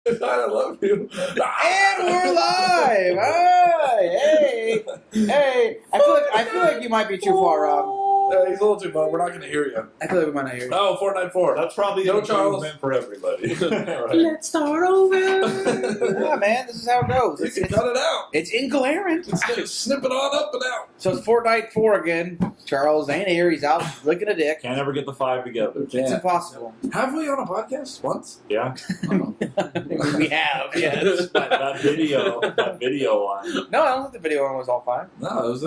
I love you. And we're live! Hey! Hey! I feel like you might be too far, Rob. He's a little too far. We're not going to hear you. I feel like we might not hear you. Oh, 494. That's probably No, an Charles. improvement for everybody. Right. Let's start over. Yeah, man, this is how it goes. You can cut it out. It's incoherent. Snip it on up and out. So it's Fortnite 4 again. Charles ain't here. He's out licking a dick. Can't ever get the five together. It's impossible. Have we on a podcast once? Yeah. We have, yes. that video one. No, I don't think the video one was all fine. No, it was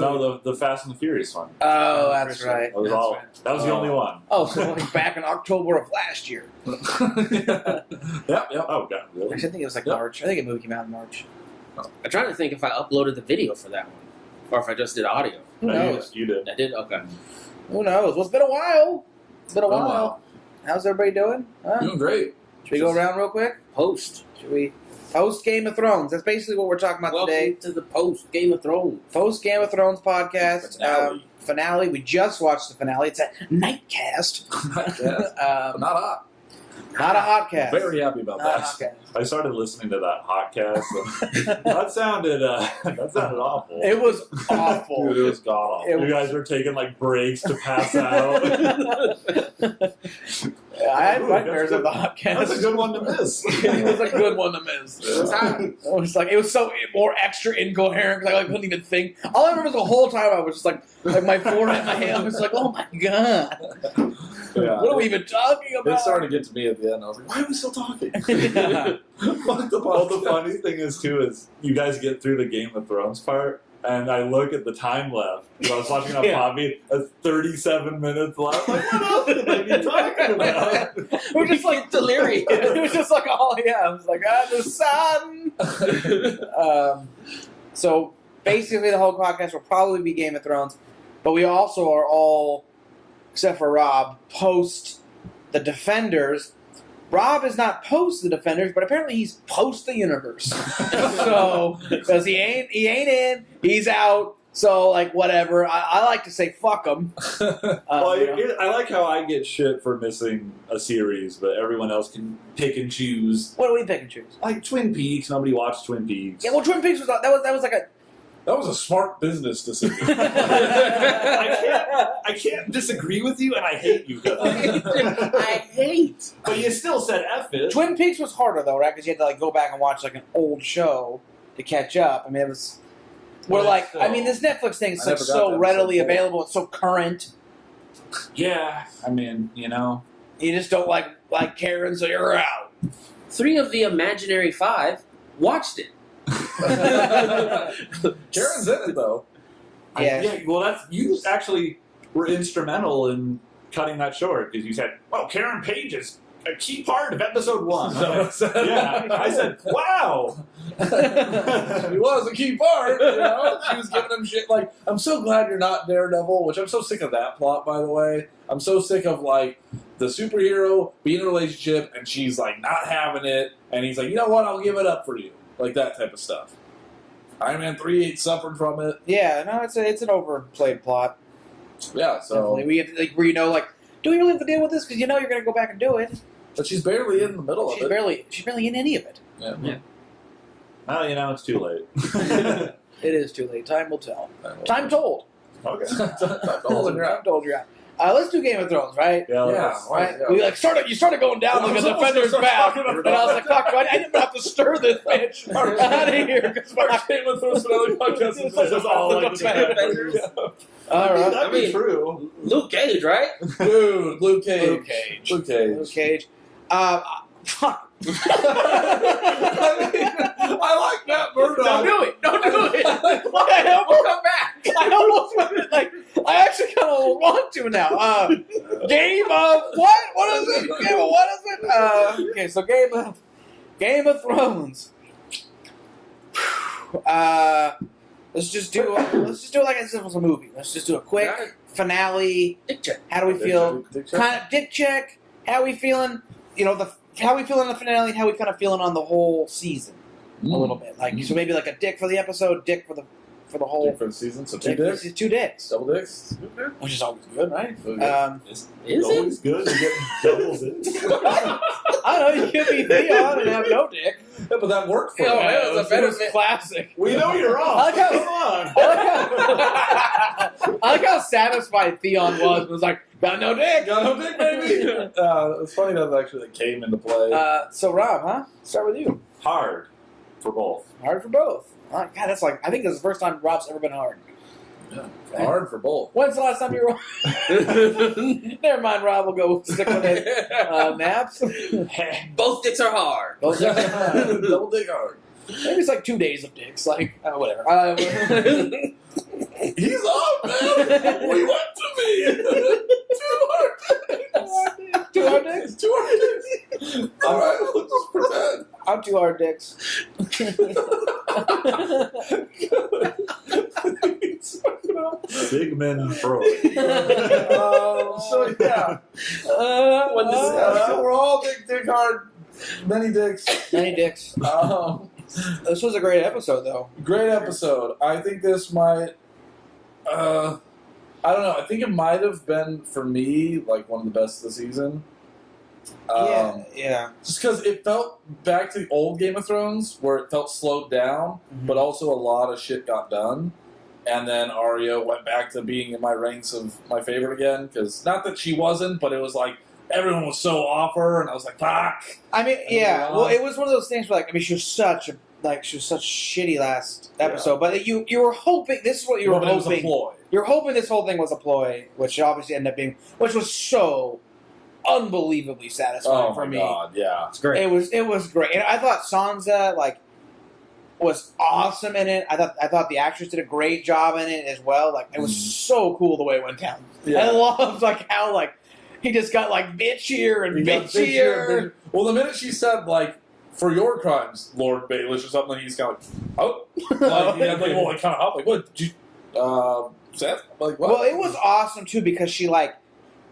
The Fast and the Furious one. Oh, that's right. That was That's all. right. That was the only one. Oh, so like back in October of last year. Yep. Oh god, really? Actually, I think it was like Yep. March. I think the movie came out in March. I'm trying to think if I uploaded the video for that one, or if I just did audio. Who No, knows? You did. I did. Okay. Who knows? Well, it's been a while. It's been a Been a while. while. How's everybody doing? Huh? Doing great. Should we go around real quick? Post. Should we? Post Game of Thrones. That's basically what we're talking about Welcome today. to the post Game of Thrones. Post Game of Thrones podcast. Finale. Finale. We just watched the finale. It's a nightcast. Not hot. Not a hot cast. Very happy about Not a that. hot cast. I started listening to that hotcast. And that sounded awful. It was awful. Dude, it was god awful. It You guys were taking like breaks to pass out. I had nightmares of the hot That's a cast. good one to miss. It was a good one to miss. It was hot. It was so more extra incoherent because I couldn't even think. All I remember the whole time I was just like my forehead, my hand was like, oh my god, Yeah. what are we even talking about? It started to get to me at the end. I was like, why are we still talking? Yeah. Fuck the Well, the podcast. funny thing is too is you guys get through the Game of Thrones part, and I look at the time left. I was watching on Yeah. Poppy. It's 37 minutes left. Like, what else could they be talking about? We're just like delirious. It was just like, oh yeah, I was like, the sun. So basically, the whole podcast will probably be Game of Thrones, but we also are all, except for Rob, post the Defenders. Rob is not post the Defenders, but apparently he's post the universe. So because he ain't in, he's out. So like whatever. I like to say fuck him. Well, I like how I get shit for missing a series, but everyone else can pick and choose. What do we pick and choose? Like Twin Peaks, nobody watched Twin Peaks. Yeah, well, Twin Peaks was like a. That was a smart business decision. I can't disagree with you, and I hate you. I hate. But you still said F it. Twin Peaks was harder though, right? Because you had to like go back and watch like an old show to catch up. I mean, it was. We're But like, still. I mean, this Netflix thing is I like never got so to readily episode 4. available. It's so current. Yeah, I mean, you know. You just don't like Karen, so you're out. 3 of the imaginary 5 watched it. Karen's in it, though. Yeah. Well, you actually were instrumental in cutting that short because you said, "Well, Karen Page is a key part of episode 1." Is that what I said? Yeah, I said, "Wow." She was a key part. You know? She was giving him shit. Like, I'm so glad you're not Daredevil, which I'm so sick of that plot, by the way. I'm so sick of, like, the superhero being in a relationship and she's, like, not having it. And he's like, you know what? I'll give it up for you. Like, that type of stuff. Iron Man 3 ain't suffered from it. Yeah, no, it's an overplayed plot. Yeah, so. Definitely. We have to, like, where you know, like, do we really have to deal with this? Because you know you're going to go back and do it. But she's barely in the middle She's of it. barely in any of it. Yeah. Well, you know, it's too late. It is too late. Time will tell. Time told. Okay. Time told you're out. Time told you're out. Let's do Game of Thrones, right? Yeah. Yeah, let's- Right? yeah. We like you started going down like a I was almost defender's gonna back, start talking and I was like, about "Fuck! I didn't have to stir this bitch out of here." Because Our Game of Thrones finale podcast is just all like Defenders. All right, That'd I be mean- true. Luke Cage, right? Dude, Luke Cage. Luke Cage. Luke Cage. Luke Cage. Fuck. I like Matt Murdock. Don't do it. Don't do it. I almost come back. I almost went like I actually kind of want to now. Game of what? What is it? Game of what is it? Okay, so Game of Thrones. Let's just do it like as if it was a movie. Let's just do a quick Got it. finale. Dick check. How do we feel? Dick check? Kind of dick check. How we feeling? You know, how we feeling on the finale and how we kind of feeling on the whole season a little bit. Like so maybe like a dick for the episode, dick for the for the whole For the season, so 2 dicks, 2 dicks, double dicks. which is always good, right? Okay. Is It's it? always good to get doubles in. I don't know. You could be Theon and have no dick. Yeah, but that worked for Oh, him. man, it was a better classic. We know you're wrong. I like how- Come on. I like how satisfied Theon was. It was like, got no dick. Got no dick, baby. It's funny that actually came into play. So Rob, huh? Start with you. Hard for both. Hard for both. Oh, God, that's like I think this is the first time Rob's ever been hard. Hard for both. When's the last time you were? Never mind. Rob will go stick with his naps. Both dicks are hard. Both dicks are hard. Double dick hard. Maybe it's like 2 days of dicks. Like whatever. He's up, man. We went to me. 2 hard dicks. 2 hard dicks. 2 hard dicks. All right, we'll just pretend. I'm 2 hard dicks. Sigmund Freud. So yeah, we're all dick hard. Many dicks. Many dicks. This was a great episode, though. Great episode. I think this might. I don't know. I think it might have been for me like one of the best of the season. Yeah. Just because it felt back to the old Game of Thrones, where it felt slowed down, but also a lot of shit got done. And then Arya went back to being in my ranks of my favorite again. Because not that she wasn't, but it was like everyone was so off her, and I was like, fuck. I mean, yeah. Well, it was one of those things where, like, I mean, she was such shitty last episode. But you were hoping this is what you were It was a hoping. ploy. You're hoping this whole thing was a ploy, which obviously ended up being, which was so unbelievably satisfying Oh for my me. god, yeah. It's great. It was great, and I thought Sansa was awesome in it. I thought the actress did a great job in it as well. Like it was so cool the way it went down. Yeah. I loved how he just got bitchier and He got bitchier. Well, the minute she said, like, for your crimes, Lord Baelish, or something, he's kind of like, oh. Like, he had, like, well, like, kind of up. Like, what? Did you, Seth? Like, what? Well, it was awesome, too, because she,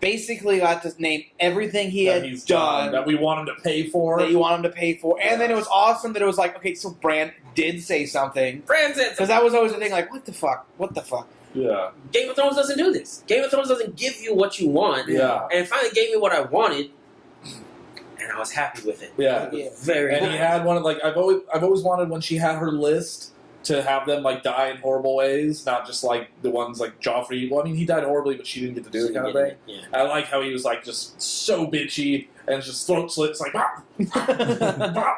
basically got to name everything he that had he's done. that we want him to pay for. That you want him to pay for. And then it was awesome that it was like, okay, so Bran did say something. Bran said Because that was always the thing, like, what the fuck? What the fuck? Yeah. Game of Thrones doesn't do this. Game of Thrones doesn't give you what you want. Yeah. And it finally gave me what I wanted, and I was happy with it. Yeah. Yeah. Very And happy. he had one of, like, I've always wanted when she had her list to have them, like, die in horrible ways, not just, like, the ones, like, Joffrey. Well, I mean, he died horribly, but she didn't get to do it kind of thing. Yeah. I like how he was, like, just so bitchy and just throat slits, like, "Bah!"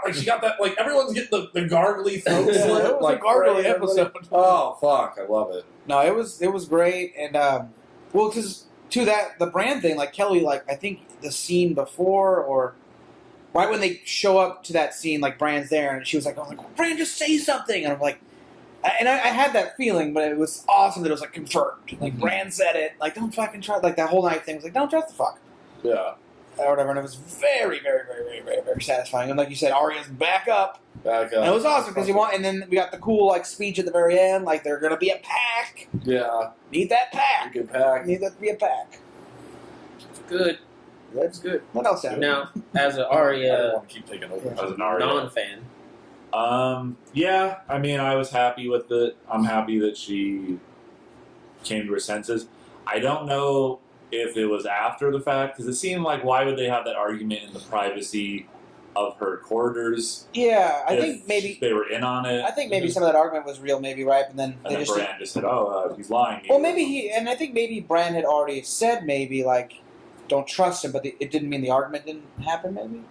Like, she got that, like, everyone's getting the gargly throat Yeah, slit. it was like, a gargly for everybody. episode. Oh, fuck. I love it. No, it was great, and because to that the Bran thing, like Kelly, like I think the scene before or right when they show up to that scene, like Bran's there, and she was like, "Oh, like Bran, just say something," and I'm like, and I had that feeling, but it was awesome that it was like confirmed. Like Bran said it, like don't fucking try. Like that whole night thing was like, don't trust the fuck Yeah. or whatever, and it was very, very, very, very, very, very satisfying. And like you said, Arya's back up. Back up. And it was awesome because and then we got the cool speech at the very end, like they're gonna be a pack. Yeah. Need that pack. Good pack. Need that to be a pack. It's good. That's good. What else happened? Now, as an I don't Arya want to keep taking over. As an Arya. non-fan, Yeah, I mean, I was happy with it. I'm happy that she came to her senses. I don't know if it was after the fact, because it seemed like why would they have that argument in the privacy of her quarters? Yeah, I if think maybe they were in on it. I think maybe some of that argument was real, maybe right, and then And they then just. Bran just said, "Oh, he's lying." Well, maybe I think maybe Bran had already said maybe don't trust him, but it didn't mean the argument didn't happen. Maybe.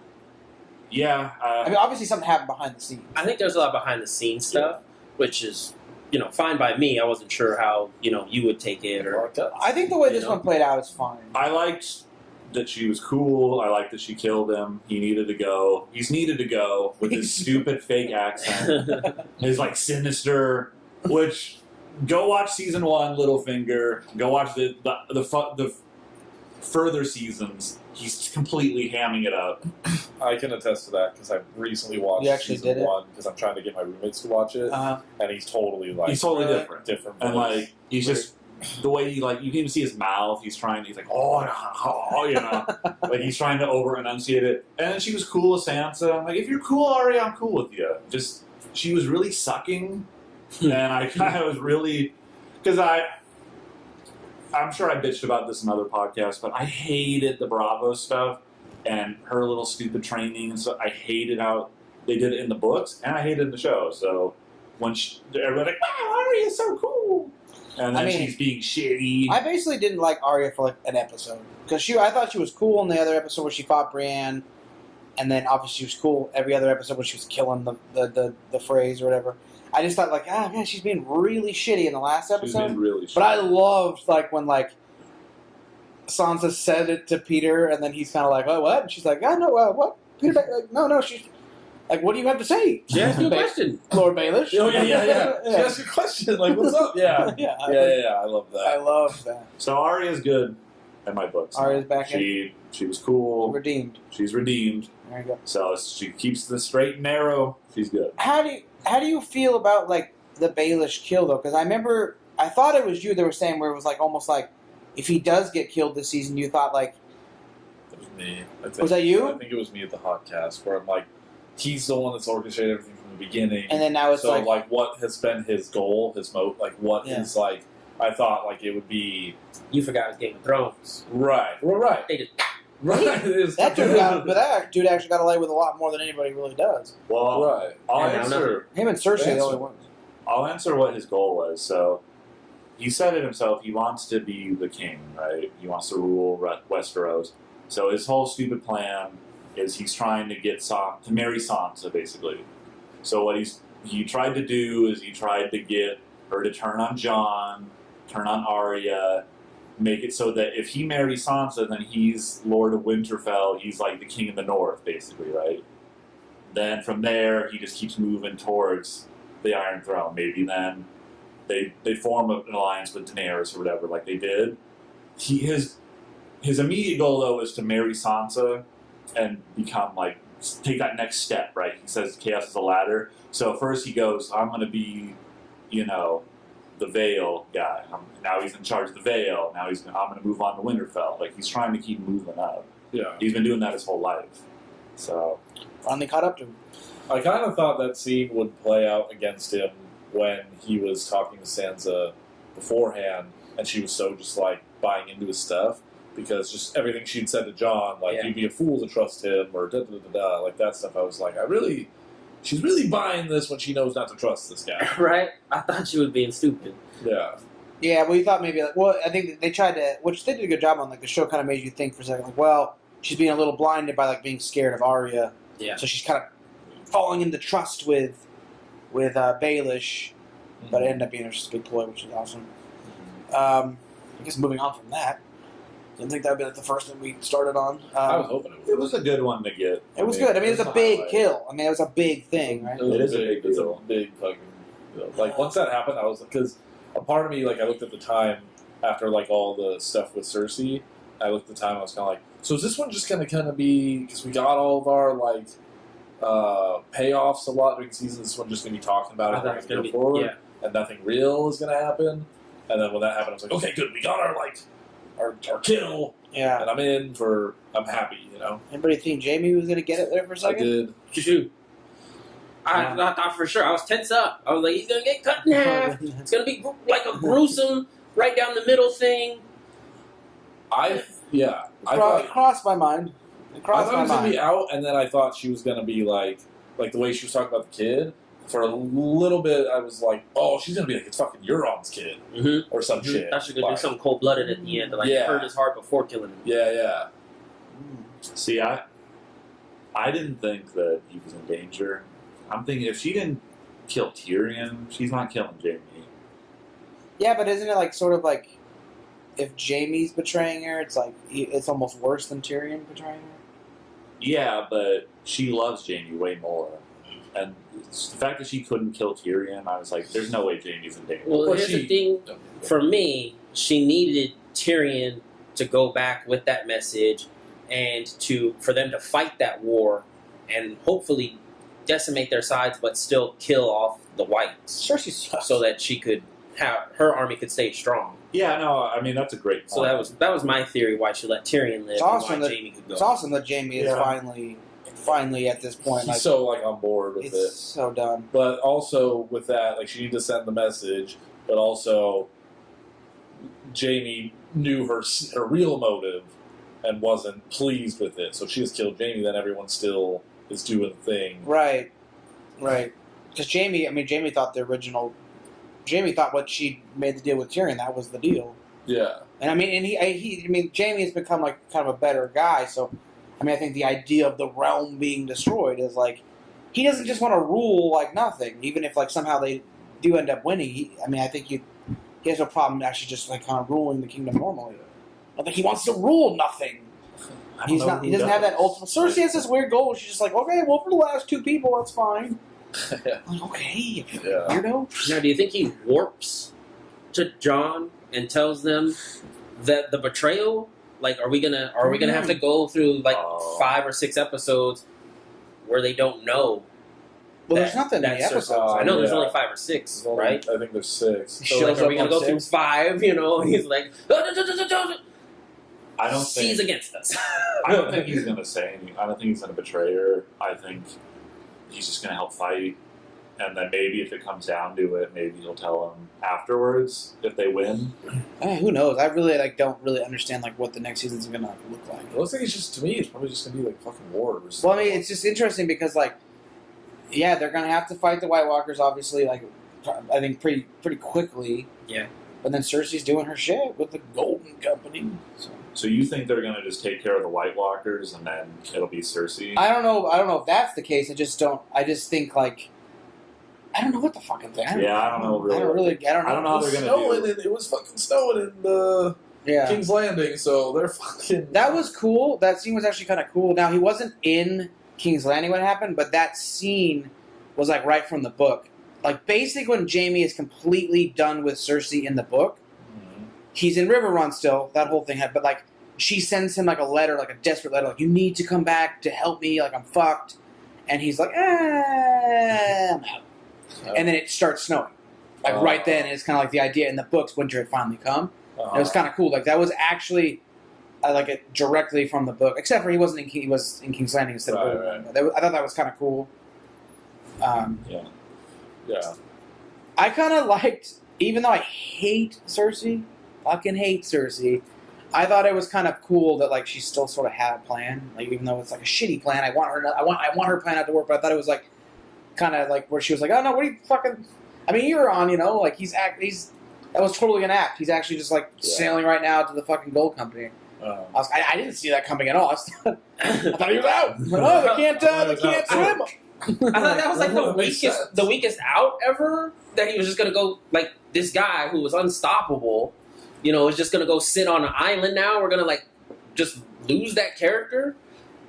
Yeah. I mean, obviously something happened behind the scenes. I think there's a lot behind the scenes stuff, which is, fine by me. I wasn't sure how, you would take it or. I think the way this You know? one played out is fine. I liked that she was cool. I liked that she killed him. He needed to go. He's needed to go with his stupid fake accent. His sinister. Which, go watch season 1, Littlefinger. Go watch the further seasons. He's completely hamming it up. I can attest to that because I recently watched You actually season did it? 1 because I'm trying to get my roommates to watch it, and he's totally He's totally Really? different. different. And voice. he's just the way he you can even see his mouth. He's like, he's trying to over enunciate it. And then she was cool with Sansa. I'm like, if you're cool, Arya, I'm cool with you. Just she was really sucking and I was really because I'm sure I bitched about this in other podcasts, but I hated the Bravo stuff and her little stupid training and stuff. I hated how they did it in the books, and I hated it in the show. So when everybody's like, "Wow, Arya's so cool," and then she's being shitty. I basically didn't like Arya for like an episode because I thought she was cool in the other episode where she fought Brienne, and then obviously she was cool every other episode where she was killing the phrase or whatever. I just thought like, man, she's being really shitty in the last episode. She's being really shitty. But I loved like when like Sansa said it to Peter, and then he's kind of like, "Oh, what?" And she's like, "Oh no, what?" Peter, like, no, she's like, "What do you have to say?" She asked you a question, Lord Baelish. Oh yeah. She asked you a question like, "What's up?" Yeah, yeah. I love that. I love that. So Arya's good in my books. Arya's back in. She was cool. Redeemed. She's redeemed. There you go. So she keeps the straight and narrow. She's good. How do you feel about like the Baelish kill though? Because I thought it was you that were saying where it was like almost like if he does get killed this season, you thought like It was me. I think, was that you? I think it was me at the Hotcast where I'm like, he's the one that's orchestrated everything from the beginning. And then now it's so like what has been his goal, his moat, like what is like. I thought like it would be you forgot his Game of Thrones. right. They just Right. that dude actually got away with a lot more than anybody really does. Well, Right. I'll And now answer. Him and Cersei are the only ones. I'll answer what his goal was. So he said it himself. He wants to be the king, right? He wants to rule Westeros. So his whole stupid plan is he's trying to get to marry Sansa, basically. So what he tried to do is he tried to get her to turn on Jon, turn on Arya, make it so that if he marries Sansa, then he's Lord of Winterfell. He's like the king of the North, basically, right? Then from there, he just keeps moving towards the Iron Throne. Maybe then they form an alliance with Daenerys or whatever, like they did. His immediate goal though is to marry Sansa and become like take that next step, right? He says chaos is a ladder. So first he goes, I'm going to be, the Vale guy. Now he's in charge of the Vale. Now I'm going to move on to Winterfell. Like he's trying to keep moving up. Yeah. He's been doing that his whole life. So Finally caught up to him. I kind of thought that scene would play out against him when he was talking to Sansa beforehand, and she was so just like buying into his stuff because just everything she'd said to Jon, like you'd be a fool to trust him or da da da da, like that stuff. I was like, she's really buying this when she knows not to trust this guy. right. I thought she was being stupid. Yeah. Yeah, we thought maybe like, well, I think they tried to, which they did a good job on. Like the show kind of made you think for a second, like, well, she's being a little blinded by like being scared of Arya. Yeah. So she's kind of falling into trust with Baelish, but it ended up being just a big ploy, which is awesome. I guess moving on from that, didn't think that would be like the first thing we started on. I was hoping it was a good one to get. It was good. I mean, it was a big highlight. kill. I mean, it was a big thing, right? It is a big It's a deal. big fucking deal. Like once that happened, I was because a part of me, like I looked at the time after like all the stuff with Cersei. I looked at the time. I was kind of like, so is this one just going to kind of be because we got all of our like payoffs a lot during the season? This one just going to be talking about I thought it it was going gonna to be- forward, yeah. and nothing real is going to happen. And then when that happened, I was like, okay, good, we got our like our kill, Yeah. and I'm happy, Anybody think Jamie was going to get it there for a I second? did. Shoot. I thought for sure. I was tense up. I was like, he's gonna get cut in half. It's gonna be like a gruesome, right down the middle thing. I It thought crossed my mind. It I crossed thought it my was gonna mind. be out, and then I thought she was gonna be like the way she was talking about the kid. For a little bit, I was like, "Oh, she's gonna be like it's fucking Euron's kid Mm-hmm. or some shit." I should go do Like, something cold blooded at the end to like Yeah. hurt his heart before killing him. Yeah. See, I didn't think that he was in danger. I'm thinking if she didn't kill Tyrion, she's not killing Jamie. Yeah, but isn't it like sort of like if Jamie's betraying her, it's like it's almost worse than Tyrion betraying her? Yeah, but she loves Jamie way more. And the fact that she couldn't kill Tyrion, I was like, there's no way Jamie's in danger. Well, But here's she- the thing. For me, she needed Tyrion to go back with that message and for them to fight that war and hopefully decimate their sides, but still kill off the whites, Cersei sucks. so that she could have her army could stay strong. Yeah, no, I mean, that's a great point. So that was my theory why she let Tyrion live It's and awesome why that- Jamie could go. It's awesome that Jamie is Yeah. finally finally at this point. He's Like, so like on board with it's it. so done. But also with that, like she needed to send the message, but also Jamie knew her real motive and wasn't pleased with it. So if she has killed Jamie, then everyone still is doing the thing. Right. Because Jamie thought Jamie thought what she made the deal with Tyrion, that was the deal. Yeah. And Jamie has become like kind of a better guy. So, I think the idea of the realm being destroyed is like he doesn't just want to rule like nothing. Even if like somehow they do end up winning, I think he has no problem actually just like kind of ruling the kingdom normally. I think he wants to rule nothing. He doesn't have that ultimate. Cersei has this weird goal. She's just like, okay, well, for the last 2 people, that's fine. Yeah. Like, okay, Yeah. weirdo. Now, do you think he warps to Jon and tells them that the betrayal? Like, are we gonna have to go through like 5 or 6 episodes where they don't know? Well, there's nothing in the that's episodes. Cersei? I know there's Yeah. only 5 or 6, There's right? I think there's 6. He So like, shows are we up gonna on go through 6? 5? He's like, I don't she's think against us. I don't think he's gonna say anything. I don't think he's gonna betray her. I think he's just gonna help fight, and then maybe if it comes down to it, maybe he'll tell him afterwards if they win. Who knows? I really don't really understand like what the next season's gonna look like. It looks like to me, it's probably just gonna be like fucking wars. Well, it's just interesting because like, yeah, they're gonna have to fight the White Walkers, obviously. Like, I think pretty quickly. Yeah. But then Cersei's doing her shit with the Golden Company. So you think they're gonna just take care of the White Walkers and then it'll be Cersei? I don't know if that's the case. I just think like, I don't know what the fucking thing. I don't know really. I don't know. I don't know how they're gonna snowing do. it was fucking snowing in Yeah. King's Landing, so they're fucking. That was cool. That scene was actually kind of cool. Now, he wasn't in King's Landing when it happened, but that scene was like right from the book. Like, basically when Jaime is completely done with Cersei in the book, he's in Riverrun still, that whole thing had, but like, she sends him like a letter, like a desperate letter, like, you need to come back to help me, like, I'm fucked. And he's like, I'm out. And then it starts snowing. Like, right then, it's kind of like the idea in the books, winter had finally come. It was kind of cool. Like, that was actually, I like it directly from the book, except for he was in King's Landing instead of Riverrun. I thought that was kind of cool. Yeah. I kind of liked, even though I hate Cersei, fucking hate Cersei, I thought it was kind of cool that like she still sort of had a plan. Like, even though it's like a shitty plan, I want her plan not to work. But I thought it was like kind of like where she was like, oh no, what are you fucking? I mean, Euron, like that was totally an act. He's actually just like sailing right now to the fucking gold company. I didn't see that coming at all. I thought he was out. Oh, they can't swim. I thought that was like the weakest out ever. That he was just gonna go like this guy who was unstoppable, is just gonna go sit on an island now. We're gonna like just lose that character.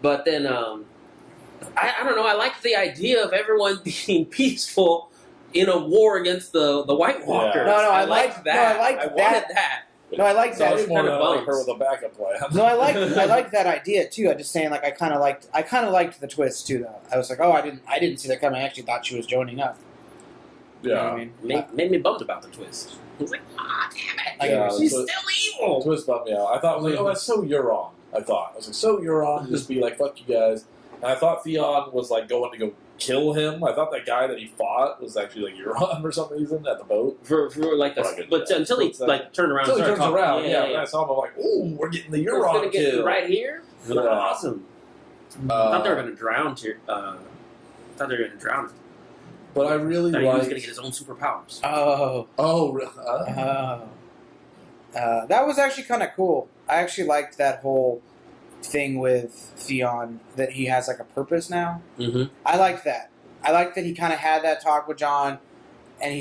But then I don't know. I like the idea of everyone being peaceful in a war against the White Walkers. No, I liked that. I wanted that. No, I like that. I kind of like her with a backup plan. No, I like that idea too. I'm just saying, like, I kind of liked the twist too. Though I was like, oh, I didn't see that coming. I actually thought she was joining up. Yeah, You know what I mean, Made me bummed about the twist. I was like, damn it, Yeah, she's the still evil. twist bummed me out. I thought, like, oh, that's so Euron. I was like, so Euron, just be like, fuck you guys. And I thought Theon was like going to go kill him. I thought that guy that he fought was actually like Euron for some reason at the boat. For like until he like turned around. Until he and turns started around, talking. yeah. When I saw him, I'm like, ooh, we're getting the We're gonna Euron get kill right here. Yeah. Awesome. I thought they were gonna drown. I thought they were gonna drown him. But I really He was like. gonna get his own superpowers. Oh, really? That was actually kind of cool. I actually liked that whole thing with Theon, that he has like a purpose now. Mm-hmm. I liked that. I liked that he kind of had that talk with Jon, and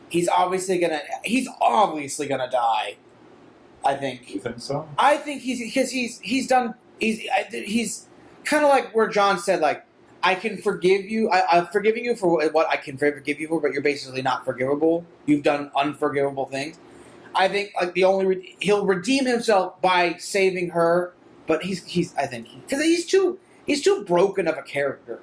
he's obviously gonna die. I think. You think so? I think he's kind of like where Jon said, like, I can forgive you. I'm forgiving you for what I can forgive you for, but you're basically not forgivable. You've done unforgivable things. I think like he'll redeem himself by saving her, but he's too broken of a character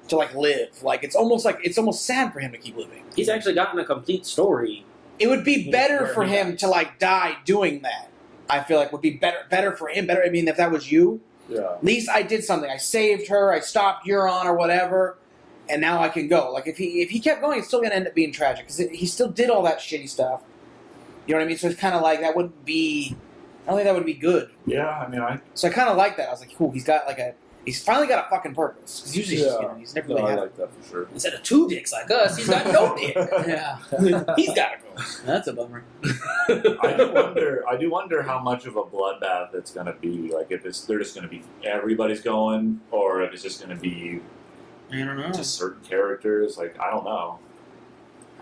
to like live. Like it's almost sad for him to keep living. He's actually gotten a complete story. It would be better for him to like die doing that. I feel like would be better for him. Better. I mean, if that was you, Yeah. At least I did something. I saved her. I stopped Euron or whatever, and now I can go. Like if he kept going, it's still gonna end up being tragic because he still did all that shitty stuff. You know what I mean? So it's kind of like that wouldn't be. I don't think that would be good. Yeah, I mean, So I kind of like that. I was like, cool. He's finally got a fucking purpose. Because usually he's never really I had. like that for sure. Instead of 2 dicks like us, he's got no dick. Yeah, He's got to go. that's a bummer. I do wonder how much of a bloodbath it's going to be. Like, if they're just going to be everybody's going, or if it's just going to be I don't know. just certain characters. Like, I don't know.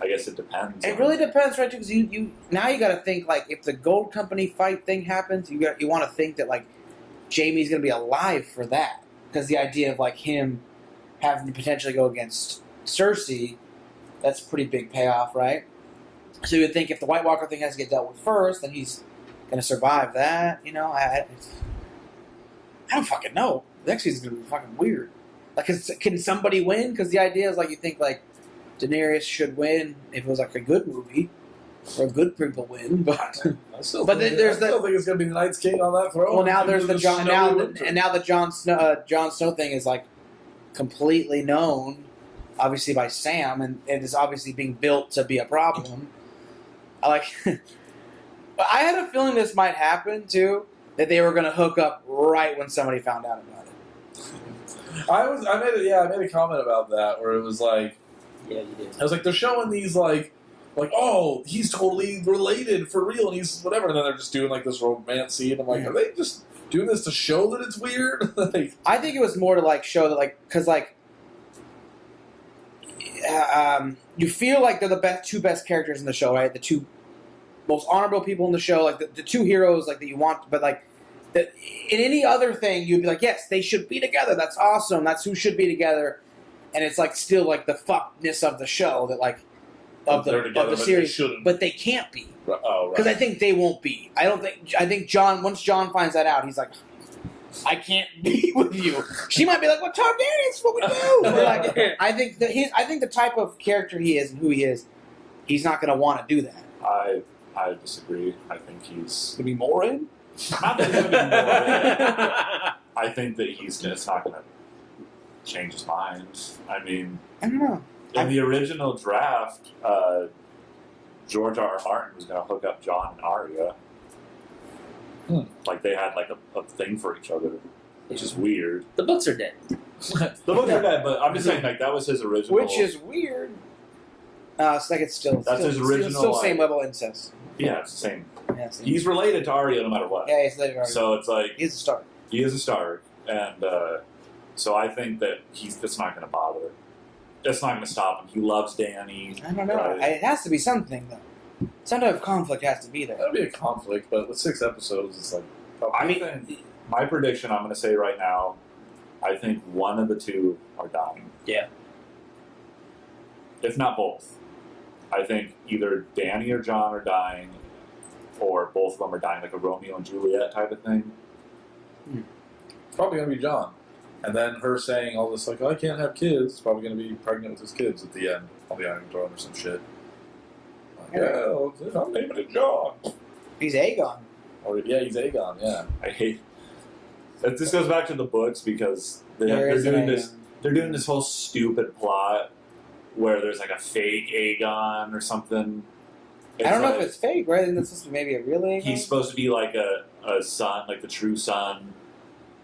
I guess it depends. It really depends, right? Because you now you got to think like if the Gold Company fight thing happens, you want to think that like Jaime's going to be alive for that because the idea of like him having to potentially go against Cersei, that's a pretty big payoff, right? So you would think if the White Walker thing has to get dealt with first, then he's going to survive that. You know, I don't fucking know. The next season's going to be fucking weird. Like, can somebody win? Because the idea is like you think like Daenerys should win if it was like a good movie or good people win, but I still But think, there's I still think it's gonna be the Night's King on that throne. well now there's the Jon now winter. and now the Jon Snow thing is like completely known, obviously by Sam, and it is obviously being built to be a problem. I like, but I had a feeling this might happen too. That they were going to hook up right when somebody found out about it. I made a comment about that where it was like, Yeah, you did. I was like, they're showing these like, oh, he's totally related for real, and he's whatever, and then they're just doing like this romance scene. I'm like, are they just doing this to show that it's weird? Like, I think it was more to like show that like because like you feel like they're the two best characters in the show, right? The two most honorable people in the show, like the two heroes like that you want, but like in any other thing you'd be like, yes, they should be together. That's awesome. That's who should be together. And it's like still like the fuckness of the show that like of they're the together, of the but series, they shouldn't. but they can't be oh, right. because I think they won't be. I think John once John finds that out, he's like, I can't be with you. She might be like, well, Targaryen's what we do. Or like, I think the type of character he is and who he is, he's not going to want to do that. I disagree. I think he's Gonna be more in? not that he's going to be more. I think that it's not going to change his mind. I mean, I don't know. in the original draft, George R. R. Martin was going to hook up Jon and Arya. Like they had like a thing for each other, which is weird. The books are dead. The books are dead, but I'm just saying like that was his original. Which is weird. It's like it's still That's his original, still same like- level of incest. yeah, it's the same. Yeah, same. He's related to Arya no matter what. Yeah, he's later. So it's like He's a star. he is a Stark, and so I think that it's not going to bother. It's not going to stop him. He loves Dany. I don't know. Right. It has to be something though. Some type of conflict has to be there. That'll be a conflict, but with 6 episodes, it's like. I mean, my prediction I'm going to say right now, I think one of the two are dying. Yeah. If not both. I think either Dany or Jon are dying, or both of them are dying, like a Romeo and Juliet type of thing. It's probably gonna be John, and then her saying all this like, oh, I can't have kids. It's probably gonna be pregnant with his kids at the end on the Iron Throne or some shit. Like, yeah, I'm naming it John. He's Aegon. Or yeah, he's Aegon. Yeah. I hate. This goes back to the books because There they're is an doing Aegon. this. They're doing this whole stupid plot where there's like a fake Aegon or something. I don't know like- if it's fake, right? I think that's supposed to be maybe a real Aegon. He's supposed to be like a son, like the true son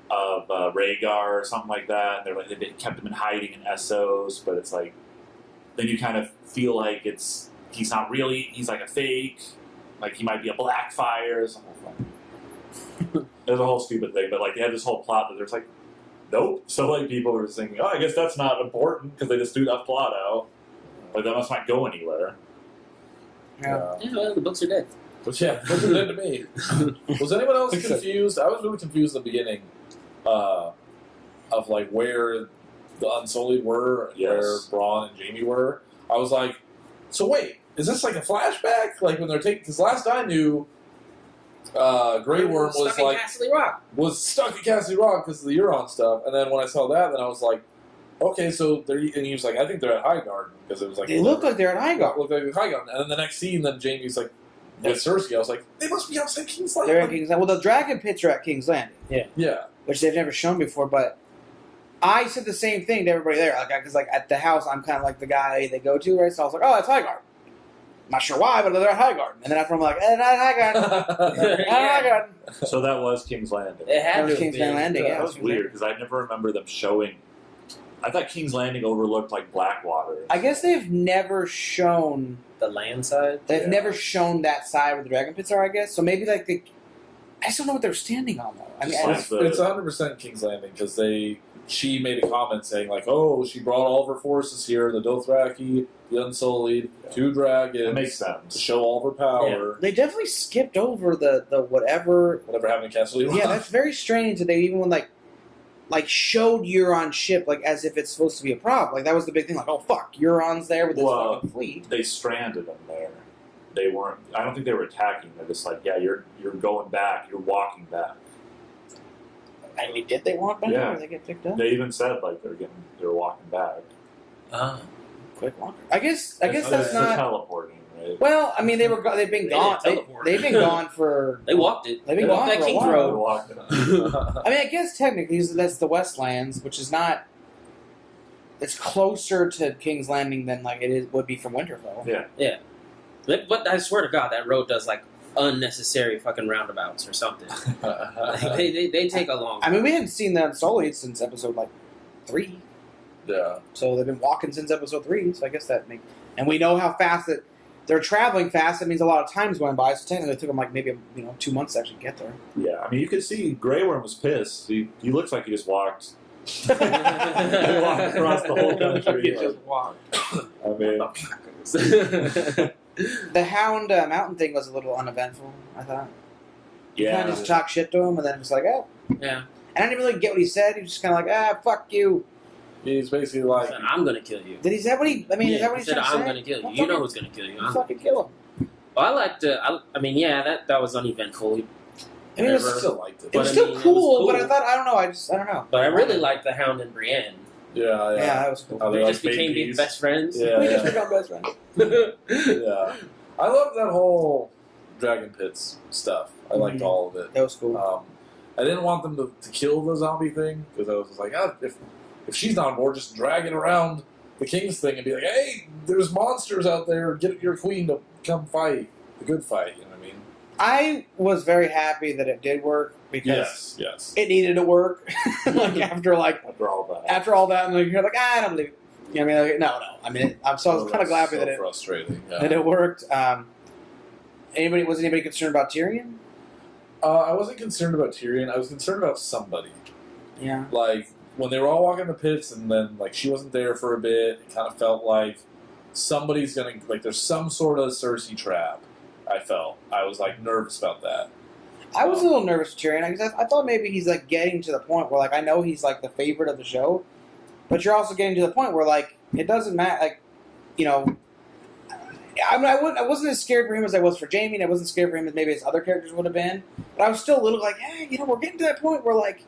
of Rhaegar or something like that. And they're like they kept him in hiding in Essos, but it's like then you kind of feel like he's not really. He's like a fake. Like he might be a Blackfire or something. There's a whole stupid thing, but like they had this whole plot that there's like, nope. So like people were thinking, oh, I guess that's not important because they just threw that plot out. Like that must not go anywhere. Yeah. Yeah, well, the books are dead. But yeah, look at it to me. Was anyone else Think so. confused? I was really confused at the beginning of like where the Unsullied were, Yes. where Braun and Jamie were. I was like, so wait, is this like a flashback? Like when they're taking? Because last I knew, Grey Worm was Stuck in like Castle Rock. was stuck at Castle Rock because of the Euron stuff. And then when I saw that, then I was like, okay, so they're and he was like, I think they're at Highgarden because it was like They look like they're at Highgarden. look like Highgarden. And then the next scene, then Jamie's like with Cersei. I was like, they must be outside King's Landing. They're at King's Landing. Well, the dragon pits are at King's Landing. Yeah. which they've never shown before. But I said the same thing to everybody there, because at the house I'm kind of like the guy they go to, right? So I was like, oh, that's Highgarden. I'm not sure why, but they're at Highgarden. And then after I'm like, not Highgarden. Not Highgarden. So that was King's Landing. It had That was to King's have been. Landing, yeah. That was weird because I never remember them showing. I thought King's Landing overlooked like Blackwater. I guess they've never shown. The land side. They've Yeah. never shown that side where the dragon pits are, I guess. So maybe I just don't know what they're standing on though. I mean, Just like It's 100% King's Landing because she made a comment saying like, "Oh, she brought all of her forces here: the Dothraki, the Unsullied, 2 dragons. That makes to sense. show all of her power. they definitely skipped over the whatever. Whatever happened to Castle Rock. Yeah, that's very strange that they even when like showed Euron's ship like as if it's supposed to be a prop. Like that was the big thing. Like, oh fuck, Euron's there with this Well, fucking fleet. They stranded them there. They weren't. I don't think they were attacking. They're just like, yeah, you're going back. You're walking back. I mean, did they walk back Yeah. or did they get picked up? They even said like they're walking back. Ah. Quick walker. I guess that's They're not. teleporting, right? Well, I mean, they've been They gone. didn't teleport. They've been gone for. They walked it. They've been They walked gone that for a King's while. They're Road. walking. I mean, I guess technically that's the Westlands, which is not. It's closer to King's Landing than like would be from Winterfell. Yeah. But I swear to God, that road does like unnecessary fucking roundabouts or something. Like, they take a long. I mean, we hadn't seen the Unsullied since episode 3, yeah. so they've been walking since episode 3. So I guess that makes. And we know how fast that they're traveling fast. That means a lot of time's going by. So technically, it took them like maybe 2 months to actually get there. Yeah, I mean, you could see Grey Worm was pissed. He looks like he just walked. He walked across the whole country. Just walk. I mean, The Hound Mountain thing was a little uneventful, I thought. You kind yeah. of just talk shit to him, and then it was like, oh. Yeah. And I didn't really get what he said. He was just kind of like, fuck you. He's basically like, Said, I'm gonna kill you. Did he say what he? I mean, is that what he he's said? trying to I'm say? gonna kill you. Well, You know fucking- who's gonna kill you. Fucking kill him. Well, I liked. I mean, yeah, that was uneventful. I mean, it I was still liked it. It But was I still mean, it was cool, cool. but I thought, I don't know. I don't know. But I really liked the Hound and Brienne. Yeah, Yeah, that was cool. Oh, They they're just like became babies. best friends. Yeah, we yeah. just become best friends. Yeah. I love that whole Dragon Pits stuff. I liked Mhm. all of it. That was cool. I didn't want them to kill the zombie thing because I was just like, if she's not on board, just drag it around the king's thing and be like, hey, there's monsters out there. Get your queen to come fight the good fight. You know what I mean? I was very happy that it did work because Yes. it needed to work. After all that, and you're like, I don't believe it. You know what I mean? Like, no. I mean, I was kind of glad so that frustrating. Yeah. it worked. Was anybody concerned about Tyrion? I wasn't concerned about Tyrion. I was concerned about somebody. Yeah. Like when they were all walking the pits, and then like she wasn't there for a bit. It kind of felt like somebody's gonna there's some sort of Cersei trap. I was like nervous about that. I was a little nervous with Tyrion because I thought maybe he's like getting to the point where like I know he's like the favorite of the show, but you're also getting to the point where like it doesn't matter. Like, I mean, I wasn't as scared for him as I was for Jaime, and I wasn't scared for him as maybe his other characters would have been. But I was still a little like, hey, we're getting to that point where like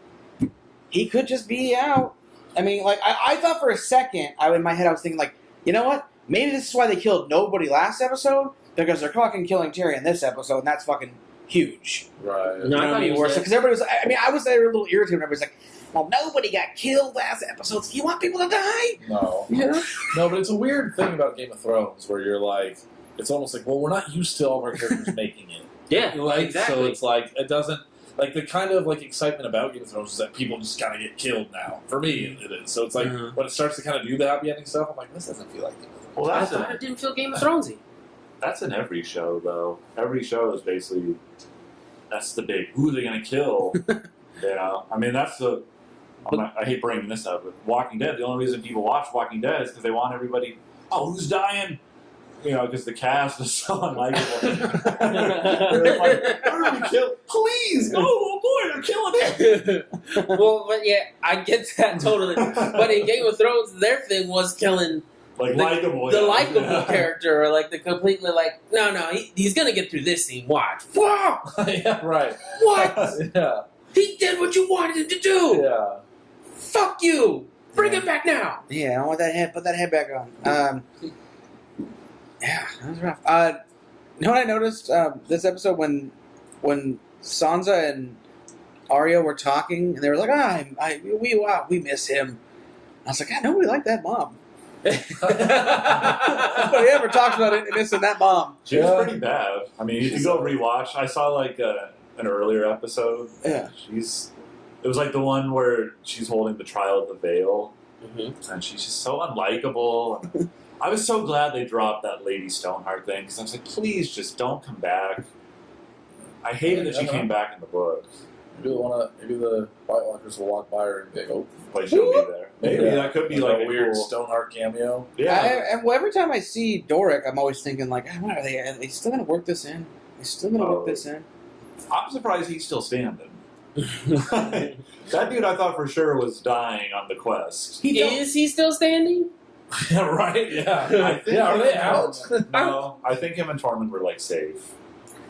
he could just be out. I mean, like I thought for a second, in my head I was thinking like, you know what? Maybe this is why they killed nobody last episode because they're fucking killing Tyrion this episode, and that's fucking huge. Right. No, You know I what thought I he mean? was dead. Because everybody was. I mean, I was there a little irritated. When everybody's like, "Well, nobody got killed last episode. So you want people to die?" No. Yeah. No, but it's a weird thing about Game of Thrones where you're like, it's almost like, well, we're not used to all of our characters making it. Yeah, Like, exactly. So it's like, it doesn't, like, the kind of, like, excitement about Game of Thrones is that people just kind of get killed now. For me, it is. So it's like, Mhm. when it starts to kind of do the happy ending stuff, I'm like, this doesn't feel like Game of Thrones. Well, I thought it didn't feel Game of Thronesy. that's in every show, though. Every show is basically that's the big who are they going to kill. I mean that's the. I hate bringing this up, but Walking Dead. The only reason people watch Walking Dead is because they want everybody. Oh, who's dying? Because the cast is so unlikable. They're like, who are we kill? Please! Oh boy, they're killing him. Well, but yeah, I get that totally. But in Game of Thrones, their thing was killing Like the likable, likable character, or like the completely like, no, he's gonna get through this scene. Watch. Wow! Yeah, right. What? Yeah. He did what you wanted him to do. Yeah. Fuck you! Bring him back now. Yeah, I want that head. Put that head back on. Yeah, that was rough. You know what I noticed this episode when Sansa and Arya were talking, and they were like, we miss him. I was like, I know we like that mom. Nobody ever talks about it missing that mom. She was pretty bad. I mean, if you go rewatch, I saw like an earlier episode. Yeah. It was like the one where she's holding the trial of the veil, and she's just so unlikable. And I was so glad they dropped that Lady Stoneheart thing because I was like, please just don't come back. I hated that she came back in the book. Maybe the White Walkers will walk by her and be like, oh, Like she'll be there. Maybe that could be like a weird cool, Stoneheart cameo. Yeah. Well, every time I see Doric, I'm always thinking like, what are they still going to work this in? They still going to work this in? I'm surprised he's still standing. That dude, I thought for sure was dying on the quest. Is he still standing? Yeah, right? Yeah. I think are they him and out? Tormund- No, I think him and Tormund were like safe.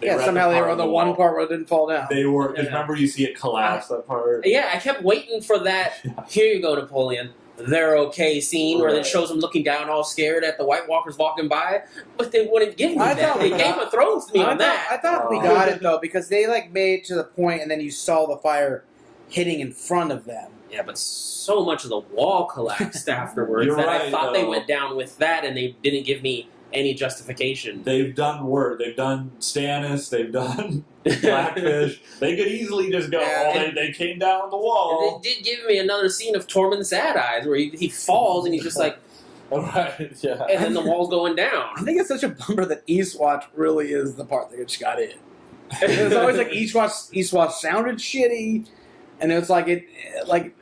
Somehow they were on the one wall. part where it didn't fall down. They were. Because Yeah. remember, you see it collapse that part. Yeah, I kept waiting for that. Here you go, Napoleon. They're okay scene where it Right. shows him looking down all scared at the White Walkers walking by, but they wouldn't give me I that. thought They we Game got- of Thrones me on that. I thought we got it though because they like made it to the point, and then you saw the fire hitting in front of them. Yeah, but so much of the wall collapsed afterwards You're that I right, thought they though. went down with that, and they didn't give me any justification. They've done work. They've done Stannis. They've done Blackfish. They could easily just go, Yeah, they came down the And wall. they did give me another scene of Tormund Sad Eyes where he falls and he's just like, Right, yeah. and then the wall's going I down. think it's such a bummer that Eastwatch really is the part that just got in. It's always like Eastwatch sounded shitty, and it's like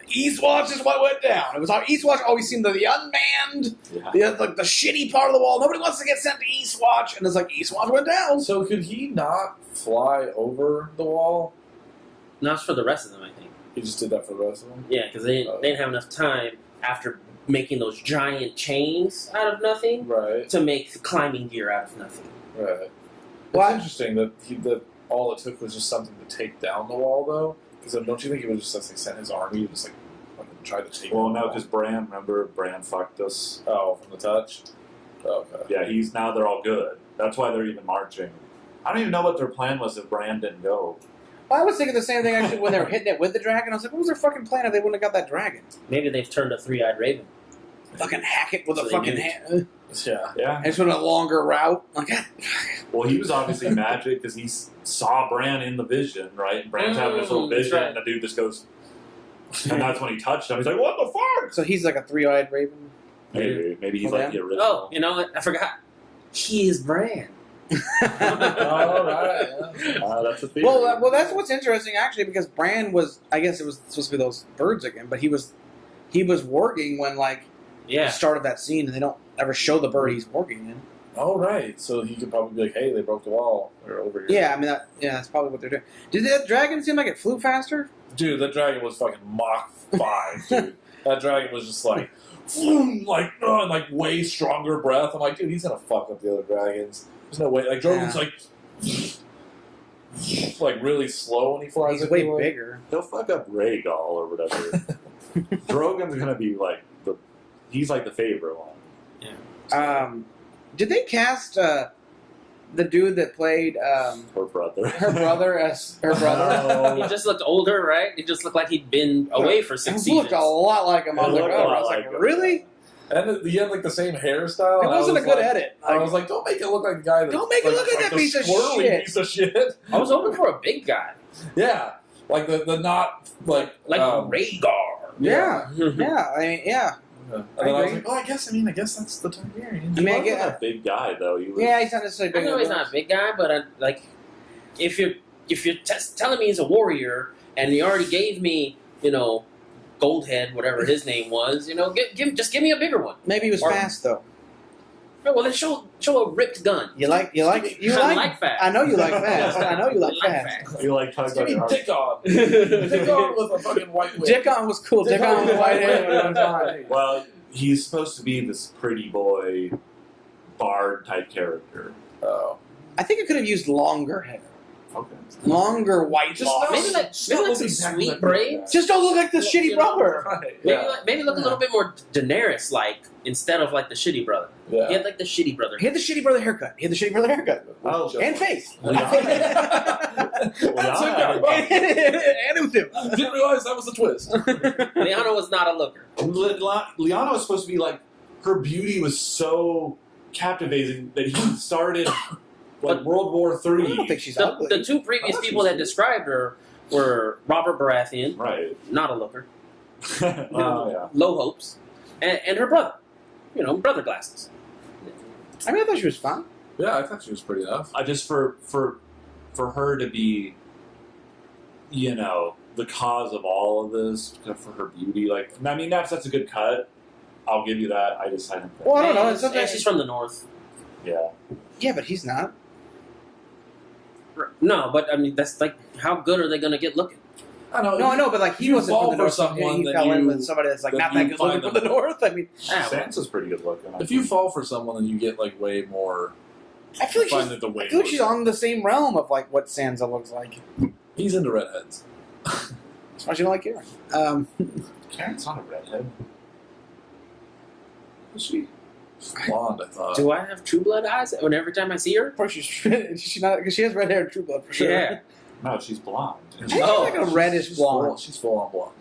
Eastwatch is what went down. It was like Eastwatch always seemed to the unmanned, Yeah. the shitty part of the wall. Nobody wants to get sent to Eastwatch, and it's like Eastwatch went down. So could he not fly over the wall? Not for the rest of them, I think. He just did that for the rest of them? Yeah, because they didn't have enough time after making those giant chains out of nothing Right, to make climbing gear out of nothing. right. What? It's interesting that all it took was just something to take down the wall, though. Because don't you think he would just like sent his army to just like fucking try to take? Well, down the no, wall? because Bran fucked us. Oh, from the touch. Okay. Yeah, now they're all good. That's why they're even marching. I don't even know what their plan was if Bran didn't go. Well, I was thinking the same thing actually when they were hitting it with the dragon. I was like, what was their fucking plan if they wouldn't have got that dragon? Maybe they've turned a three-eyed raven. Fucking hack it with So a they fucking do. hand. Yeah. Yeah. And it's with a longer route. Like, Well, he was obviously magic because he saw Bran in the vision, right? And Bran's having this little that's vision, right. and the dude just goes, and that's when he touched him. He's like, "What the fuck?" so he's like a three-eyed raven. Maybe he's Oh, like yeah? the original. Oh, you know what? I forgot. He is Bran. All right. Yeah. That's a theory. Well, that's what's interesting actually, because Bran was, I guess it was supposed to be those birds again, but he was working when like Yeah. the start of that scene, and they don't ever show the bird he's working in. All right. So he could probably be like, "Hey, they broke the wall. They're over here." Yeah, I mean, that's probably what they're doing. Did that dragon seem like it flew faster? Dude, that dragon was fucking Mach 5, dude. That dragon was just like, and like way stronger breath. I'm like, dude, he's gonna fuck up the other dragons. There's no way. Like Drogon's like really slow when he flies. He's way bigger. He'll fuck up Rhaegal or whatever. Drogon's gonna be like he's like the favorite one. Did they cast the dude that played Her brother. her brother as her brother? He just looked older, right? He just looked like he'd been away for 6 He seasons. looked a lot like him. I was It like, looked a lot I was like, like him. really? And he had like the same hairstyle. It and I wasn't a was good like- edit. I was like, don't make it look like the guy that. Don't make it look like that the piece of squirrely shit. piece of shit. I was hoping for a big guy. Yeah, like the not like Rhaegar. Yeah, yeah. I mean, yeah. And I then I was agree. like, oh, I guess that's the Targaryen. I mean, I He wasn't a big guy though. He was, Yeah, he's not necessarily I big. know he's not a big guy, but if you're telling me he's a warrior and he already gave me, Goldhead, whatever his name was, just give me a bigger one. Maybe he was Or- fast though. Well, then show a ripped gun. You like I like fast. I know you like fast. I know you like I fast. You like tugs Give on me your heart. Dick on. Dick on with a fucking white wig. Dickon was cool. Dickon with white hair. Was fine. Well, he's supposed to be this pretty boy, bard type character. Oh. I think it could have used longer hair. Okay. Longer white Just locks. Maybe like some sweet braids. Just don't look like the shitty brother. Right. Maybe look a little bit more Daenerys like instead of like the shitty brother. Yeah. He had like the shitty brother. He had the shitty brother haircut. Oh, And face. Liana And with him. Didn't realize that was the twist. Liana was not a looker. Liana was supposed to be like, her beauty was so captivating that he started like World War I don't III. think she's The, ugly. the two previous Oh, people she's that described her were Robert Baratheon, Right. not a looker, Oh, yeah. low hopes, and her brother. You know, brother glasses. I mean, I thought she was fine. Yeah, I thought she was pretty enough. I just for her to be, you know, the cause of all of this, for her beauty, like, I mean, that's a good cut. I'll give you that. I just hadn't. Well, I don't know. And It's something. she's from the north. Yeah. Yeah, but he's not. No, but I mean, that's like, how good are they going to get looking? I know. No, I know, but like he you wasn't fall from the for north. someone He that fell in you- with somebody that's like that not you that good looking find from the them- north. I mean, Sansa's pretty good looking. If you fall for someone, then you get like way more. I feel like find she's. it the way I feel like more- she's on the same realm of like what Sansa looks like. He's into redheads. That's why she don't like Karen. Karen's not a redhead. Is she? She's blonde, I thought. Do I have True Blood eyes every time I see her? Of course, she's not because she has red hair and True Blood for sure. Yeah. No, she's blonde. I think Oh. like a reddish She's blonde. She's full on blonde.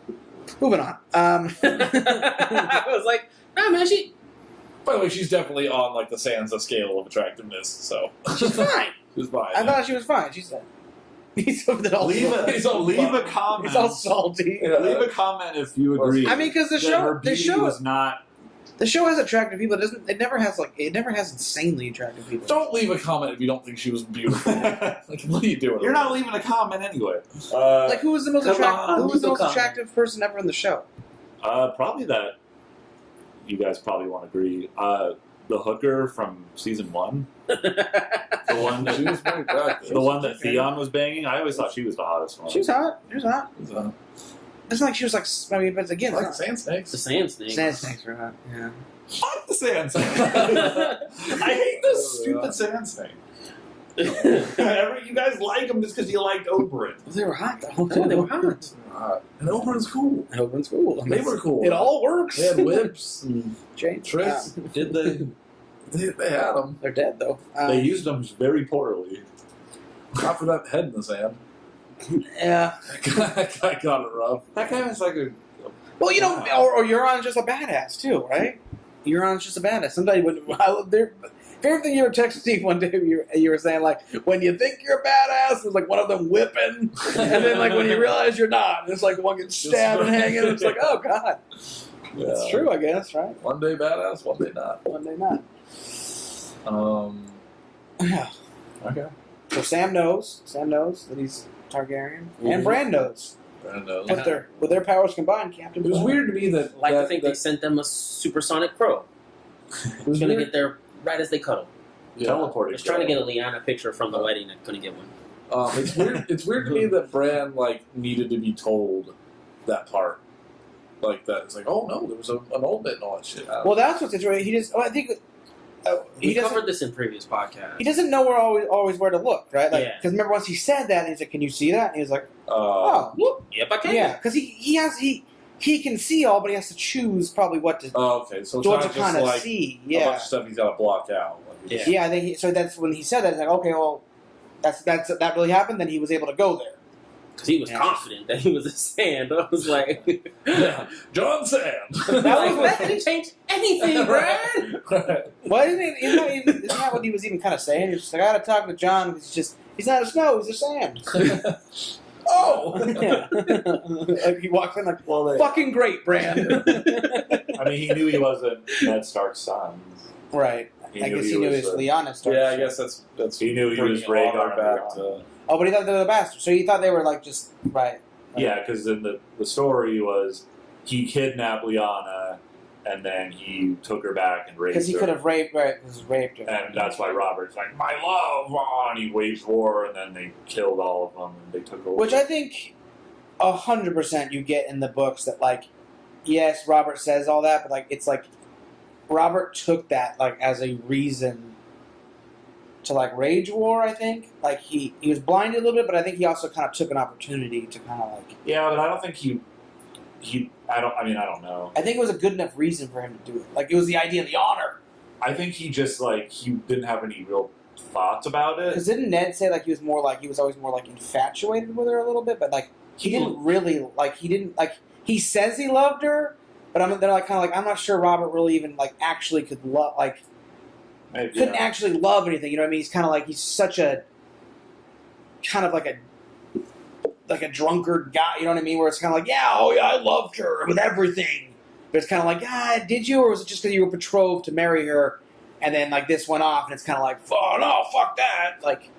Moving on. I was like, nah, man, she. By the way, she's definitely on like the Sansa scale of attractiveness. So She's fine. she's fine. I thought she was fine. She said. He's over there all Leave He's all a fun. comment. He's all salty. Yeah. Leave a comment if you agree. I mean, because that her beauty was not. the show has attractive people. It never has insanely attractive people. Don't leave a comment if you don't think she was beautiful. Like, what are you doing? You're not leaving a comment anyway. Like who was the most Come attractive? on, Who was the leave a most comment. attractive person ever in the show? Probably that. You guys probably won't agree. The hooker from season 1, the one She that was very attractive. the one that Theon was banging. I always thought she was the hottest one. She was hot. She was hot. So, It's not like she was like. I mean, but again, like it's sand snakes. The sand snake. Sand snakes were hot. Yeah. Fuck the sand snake. I hate this stupid sand snake. You guys like them just because you liked Oberyn. They were hot though. Oh, they were hot. And Oberyn's cool. And Oberyn's cool. They were cool. It all works. They had whips and Change. tricks. Did they had them. They're dead though. They used them very poorly. Not for that head in the sand. Yeah. That guy got it rough. That guy was like a. Well, you know, or Euron's just a badass too, right? Euron's just a badass. Somebody would. Favorite thing you ever texted me one day, you were saying like, when you think you're a badass, there's like one of them whipping, and then like when you realize you're not, it's like one gets stabbed and hanging. It's like, oh god, it's Yeah. true, I guess, right? One day badass, one day not. One day not. Yeah. Okay. So Sam knows that he's Targaryen, and Bran knows. Brando. With their powers combined, Captain. It was Bran. weird to me that. I like that, to think that, they sent them a supersonic crow. it was Gonna weird. get there right as they cuddle. Yeah. Teleported. Just trying to get a Lyanna picture from the wedding and couldn't get one. It's weird. It's weird to me that Bran like needed to be told that part, like that. It's like, oh no, there was an old bit and all that shit. Well, that's what's interesting. He just. I think. We He doesn't. covered this in previous podcasts. He doesn't know always where to look, right? Like, Yeah. because remember once he said that, and he's like, "Can you see that?" And he was like, oh, "Oh, whoop." Yep, I can. Yeah, because he can see all, but he has to choose probably what to okay. So it's what not to just kind of like see. a bunch Yeah, of stuff he's got to block out. Like, Yeah. yeah. I think so. That's when he said that. It's like, okay, well, that really happened. Then he was able to go there. Because he was Yeah. confident that he was a sand. I was like, yeah. John Sand. that didn't change anything, Brad. Well, isn't that what he was even kind of saying? He was just like, I got to talk to John. He's not a snow. He's a sand. Oh. Yeah. Like he walks in like, Well, fucking great, Bran. I mean, he knew he wasn't Ned Stark's son. right. I guess he knew he was Lyanna Stark. Yeah, I guess that's. He knew he was bringing Rhaegar honor back Lyanna. to. Oh, but he thought they were the bastards. So he thought they were like just right. Yeah, because in the story was he kidnapped Lyanna and then he took her back and raped her. Because he could have raped her. And that's why Robert's like, my love! And he waged war, and then they killed all of them, and they took over. Which I think 100% you get in the books that, like, yes, Robert says all that, but, like, it's like Robert took that, like, as a reason to like rage war. I think like he was blinded a little bit, but I think he also kind of took an opportunity to kind of like. Yeah, but I don't think he. I don't know. I think it was a good enough reason for him to do it. Like it was the idea of the honor. I think he just like he didn't have any real thoughts about it. Because didn't Ned say like he was always more like infatuated with her a little bit, but like he didn't really like he says he loved her, but they're like kind of like I'm not sure Robert really even like actually could love like Maybe, couldn't actually love anything. You know what I mean? He's kind of like he's such a kind of like a drunkard guy. You know what I mean? Where it's kind of like I loved her with everything, but it's kind of like did you, or was it just because you were betrothed to marry her? And then, like, this went off, and it's kind of like, oh, no, fuck that. Like,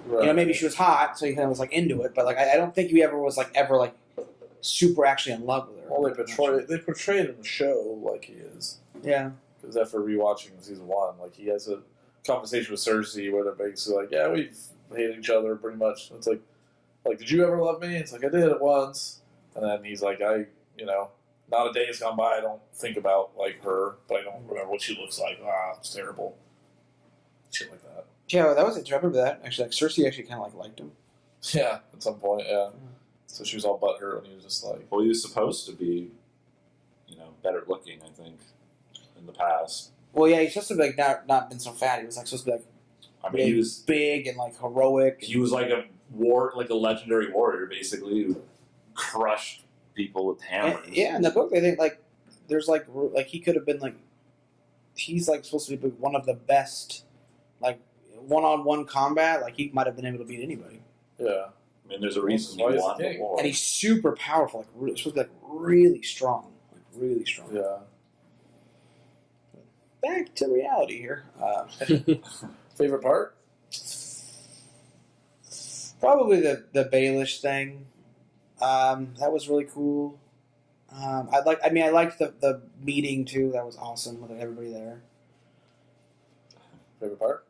you know, maybe she was hot, so he kind of was, like, into it. But, like, I don't think he ever was, like, super actually in love with her. Well, they portrayed him in the show like he is. Yeah. Because after rewatching season 1, like, he has a conversation with Cersei where they're basically like, yeah, we've hated each other pretty much. It's like, did you ever love me? It's like, I did it once. And then he's like, not a day has gone by I don't think about, like, her, but I don't remember what she looks like. It's terrible. Shit like that. Yeah, that was it. I remember that. Actually, like, Cersei actually kind of, like, liked him. Yeah, at some point, yeah. So she was all butthurt when he was just like... Well, he was supposed to be, better looking, I think, in the past. Well, yeah, he's supposed to be, like, not been so fat. He was, like, supposed to be, like, I mean, he was big and, like, heroic. He was like a legendary warrior, basically, who crushed people with hammers. Yeah, in the book, they think, like, there's, like, he could have been, like, he's, like, supposed to be one of the best, like, one-on-one combat. Like, he might have been able to beat anybody. Yeah. I mean, there's a reason he won the war. And he's super powerful, like, supposed to be, like, really strong. Like, really strong. Yeah. Back to reality here. Favorite part? Probably the Baelish thing. That was really cool. I liked the meeting too. That was awesome with everybody there. Favorite part?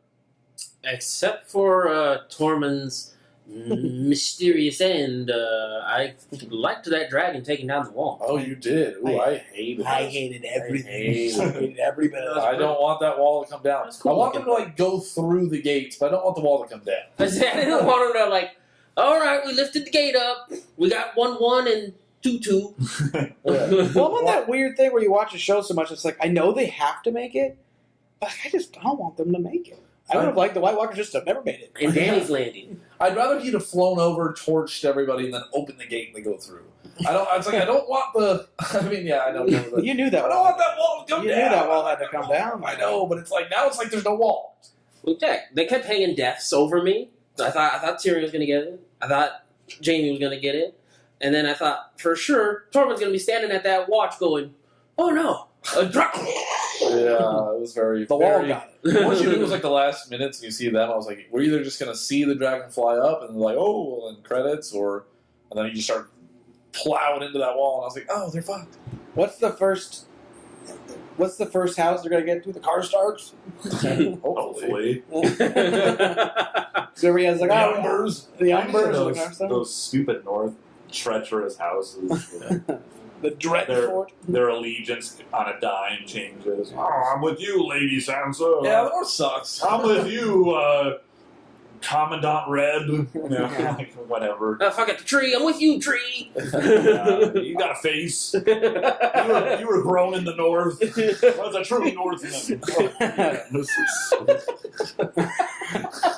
Except for Tormund's mysterious end, I liked that dragon taking down the wall. Oh, you did. Ooh, I hated it. I hated everything. I hated every bit of it. I don't want that wall to come down. That's cool. I want them to like go through the gates, but I don't want the wall to come down. I didn't want them to like, all right, we lifted the gate up. We got 1-1 and 2-2. Well, I'm on that weird thing where you watch a show so much, it's like, I know they have to make it, but I just don't want them to make it. I would have liked the White Walkers just to have never made it. And Danny's Landing. I'd rather he'd have flown over, torched everybody, and then opened the gate and they go through. I don't want the... I mean, yeah, I know. You knew that. I don't want that wall to come You down. knew that wall had to come down. I know, but it's like, now it's like there's no wall. Well, Jack, they kept hanging deaths over me. I thought Tyrion was going to get it. I thought Jaime was going to get it. And then I thought, for sure, Tormund's going to be standing at that watch going, oh no, a Dracula. Yeah, it was very... The wall got it. Once you knew it was like the last minutes and you see them, I was like, we're either just going to see the dragon fly up and like, oh, and credits, or... And then you just start plowing into that wall, and I was like, oh, they're fucked. What's the first house they're going to get to? The Karstarks? Hopefully. So everybody's like, The oh, Umbers. the Umbers. Those stupid North treacherous houses. The Dreadfort. Their allegiance on a dime changes. Oh, I'm with you, Lady Sansa. Yeah, the North sucks. I'm with you, Commandant Red. Like, whatever. Fuck it, the tree. I'm with you, tree. You got a face. You were grown in the North. That's a true Northman.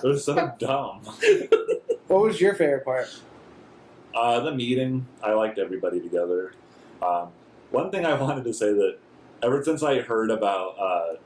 They're so dumb. What was your favorite part? The meeting. I liked everybody together. One thing I wanted to say that ever since I heard about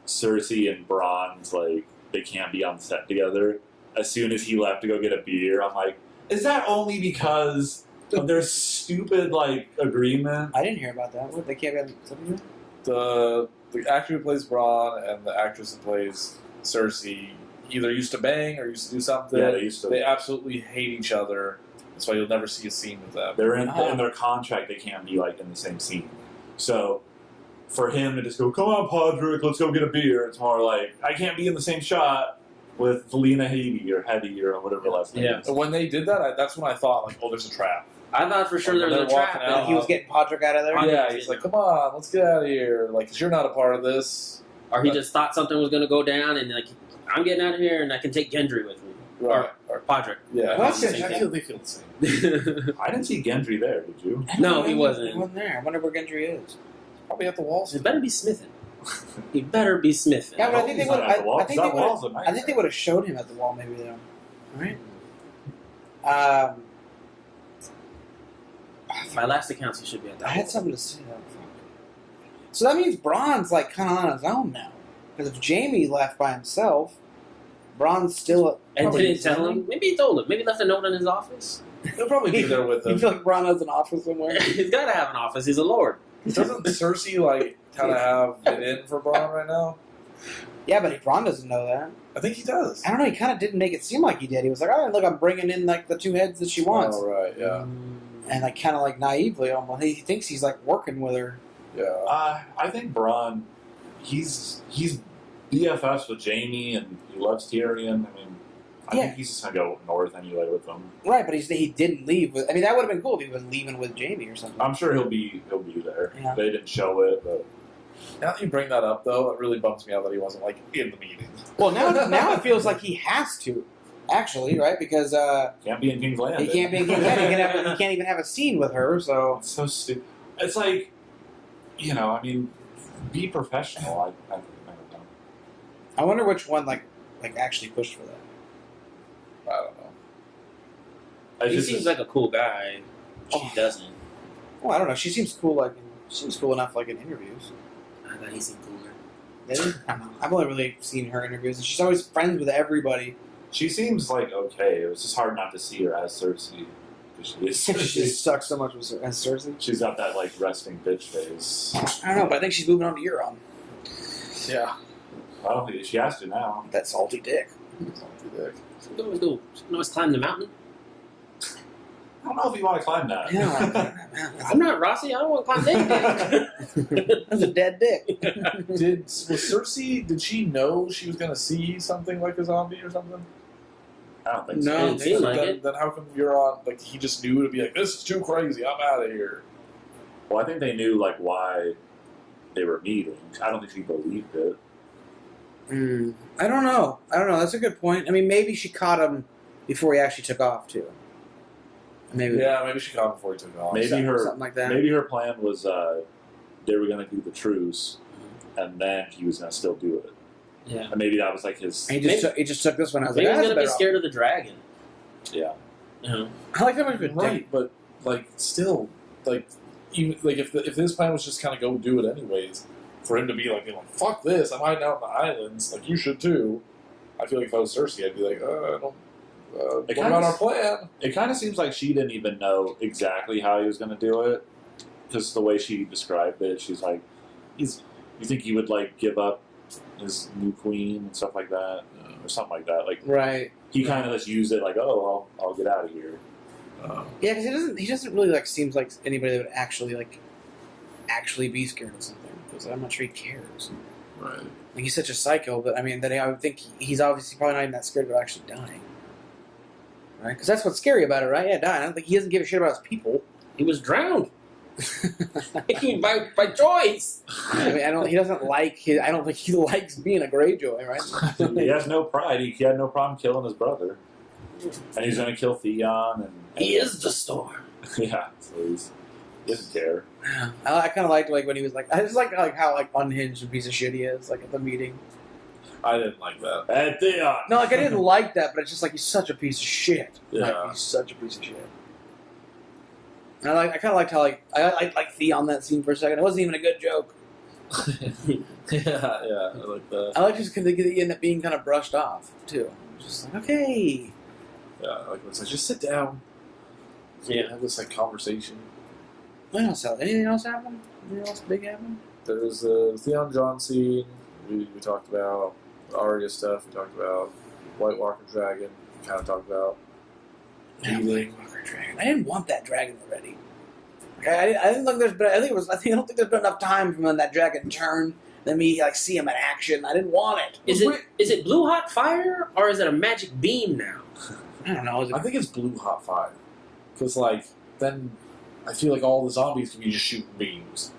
Cersei and Bronn's, like, they can't be on set together, as soon as he left to go get a beer, I'm like, is that only because of their stupid, like, agreement? I didn't hear about that. What, they can't be on something? The actor who plays Bronn and the actress who plays Cersei either used to bang or used to do something. Yeah, they used to. They absolutely hate each other. That's why you'll never see a scene with them. They're in their contract, they can't be, like, in the same scene. So, for him to just go, come on, Podrick, let's go get a beer, it's more like, I can't be in the same shot with Lena Headey or whatever the last name is. And when they did that, that's when I thought, like, oh, there's a trap. I thought for sure When there was they're a trap. walking out, He was getting Podrick out of there? Yeah, he's like, come on, let's get out of here. Like, 'cause you're not a part of this. or he just thought something was going to go down, and like, I'm getting out of here, and I can take Gendry with me, Right. or Podrick. Yeah, Well, I that's feel they feel the same. I didn't see Gendry there. Did you? No, he wasn't. He wasn't there. I wonder where Gendry is. Probably at the walls. He better be smithing. He better be smithing. Yeah, but I think He's they would. not at the wall, I think 'cause they that would. wall's a I think they would have showed him at the wall, maybe though. Right. By last accounts, he should be at that. I had something to say though. So that means Bronn's like kind of on his own now. Because if Jamie left by himself, Bronn's still. And probably didn't tell him. Maybe he told him. Maybe he left a note in his office. He'll probably be there with You them. feel like Bronn has an office somewhere? He's got to have an office. He's a lord. Doesn't Cersei like kind of have it in for Bronn right now? Yeah, but Bronn doesn't know that. I think he does. I don't know. He kind of didn't make it seem like he did. He was like, "Oh, look, I'm bringing in like the two heads that she wants," Oh, right. Yeah. and like kind of like naively, almost he thinks he's like working with her. Yeah. I think Bronn, he's BFFs with Jamie, and he loves Tyrion. I mean, I Yeah. think he's just gonna go north anyway with them. Right, but he didn't leave with. I mean, that would have been cool if he was leaving with Jamie or something. I'm sure he'll be there. Yeah. They didn't show it, but Now that you bring that up, though, it really bums me out that he wasn't like in the meeting. Well, now it feels like he has to, actually, right? Because can't be in King's Landing. he can't be. He can't even have a scene with her. So It's so stupid. It's like, I mean, be professional. I don't know. I wonder which one like actually pushed for that. I don't know. It's He just- seems like a cool guy. She Oh. doesn't. Well, I don't know. She seems cool. She seems cool enough, like in interviews. I thought he seemed cooler. Maybe? I don't know. I've only really seen her interviews, and she's always friends with everybody. she seems like okay. It was just hard not to see her as Cersei. 'Cause she is. She just sucks so much with as Cersei. She's got that like resting bitch face. I don't know, but I think she's moving on to Euron. Yeah. Well, she has to now. That salty dick. Salty dick. Go, let's go. Let's climb the mountain. I don't know if you want to climb that. Yeah, I'm not Rossi. I don't want to climb that. that's a dead dick. Was Cersei? Did she know she was gonna see something like a zombie or something? I don't think so. No. Didn't seem like then, it. then how come Euron? Like he just knew to be like, this is too crazy. I'm out of here. Well, I think they knew like why they were meeting. I don't think she believed it. I don't know. That's a good point. I mean, maybe she caught him before he actually took off too. Maybe. Yeah, maybe she caught him before he took off. Maybe something like that. Maybe her plan was they were going to do the truce, and then he was going to still do it. Yeah. And maybe that was like his. And he just took this one. I was Maybe like, he's that's gonna be better scared of the dragon. Yeah. I like that much of a Right, but like still, like even like if his plan was just kind of go do it anyways, for him to be like, fuck this, I'm hiding out in the islands, like you should too. I feel like if I was Cersei, I'd be like, I don't. What about our plan? It kind of seems like she didn't even know exactly how he was going to do it, just the way she described it. She's like, you think he would like give up his new queen and stuff like that, or something like that. Like right. he kind of just used it like, oh, I'll get out of here. Yeah, because he doesn't really like seems like anybody that would actually be scared of something. Because I'm not sure he cares. Right. Like he's such a psycho, but I mean, I would think he's obviously probably not even that scared of actually dying. Right? Because that's what's scary about it, right? Yeah, dying. I don't think he doesn't give a shit about his people. He was drowned by choice. I mean, he doesn't like his. I don't think he likes being a Greyjoy, right? He has no pride. He had no problem killing his brother, and he's going to kill Theon. And He is the storm. yeah, so he doesn't care. I kind of liked like when he was like. I just like how like unhinged a piece of shit he is, like at the meeting. I didn't like that. And Theon. No, like I didn't like that, but it's just like he's such a piece of shit. Yeah. Like, he's such a piece of shit. And I kind of liked how I like Theon that scene for a second. It wasn't even a good joke. yeah, I like that. I like just because they end up being kind of brushed off too. Just like okay. Yeah, I like it's like just sit down. Yeah. Have this like conversation. What else? Anything else happen? Anything else big happen? There was the Theon John scene we talked about, Arya stuff we talked about, White Walker Dragon we kind of talked about. White Walker Dragon. I didn't want that dragon already. Okay, I didn't think there's been. I don't think there's been enough time from when that dragon turned. Then me like see him in action. I didn't want it. Is it blue hot fire or is it a magic beam now? I don't know. I think it's blue hot fire, because like then I feel like all the zombies can be just shooting beams.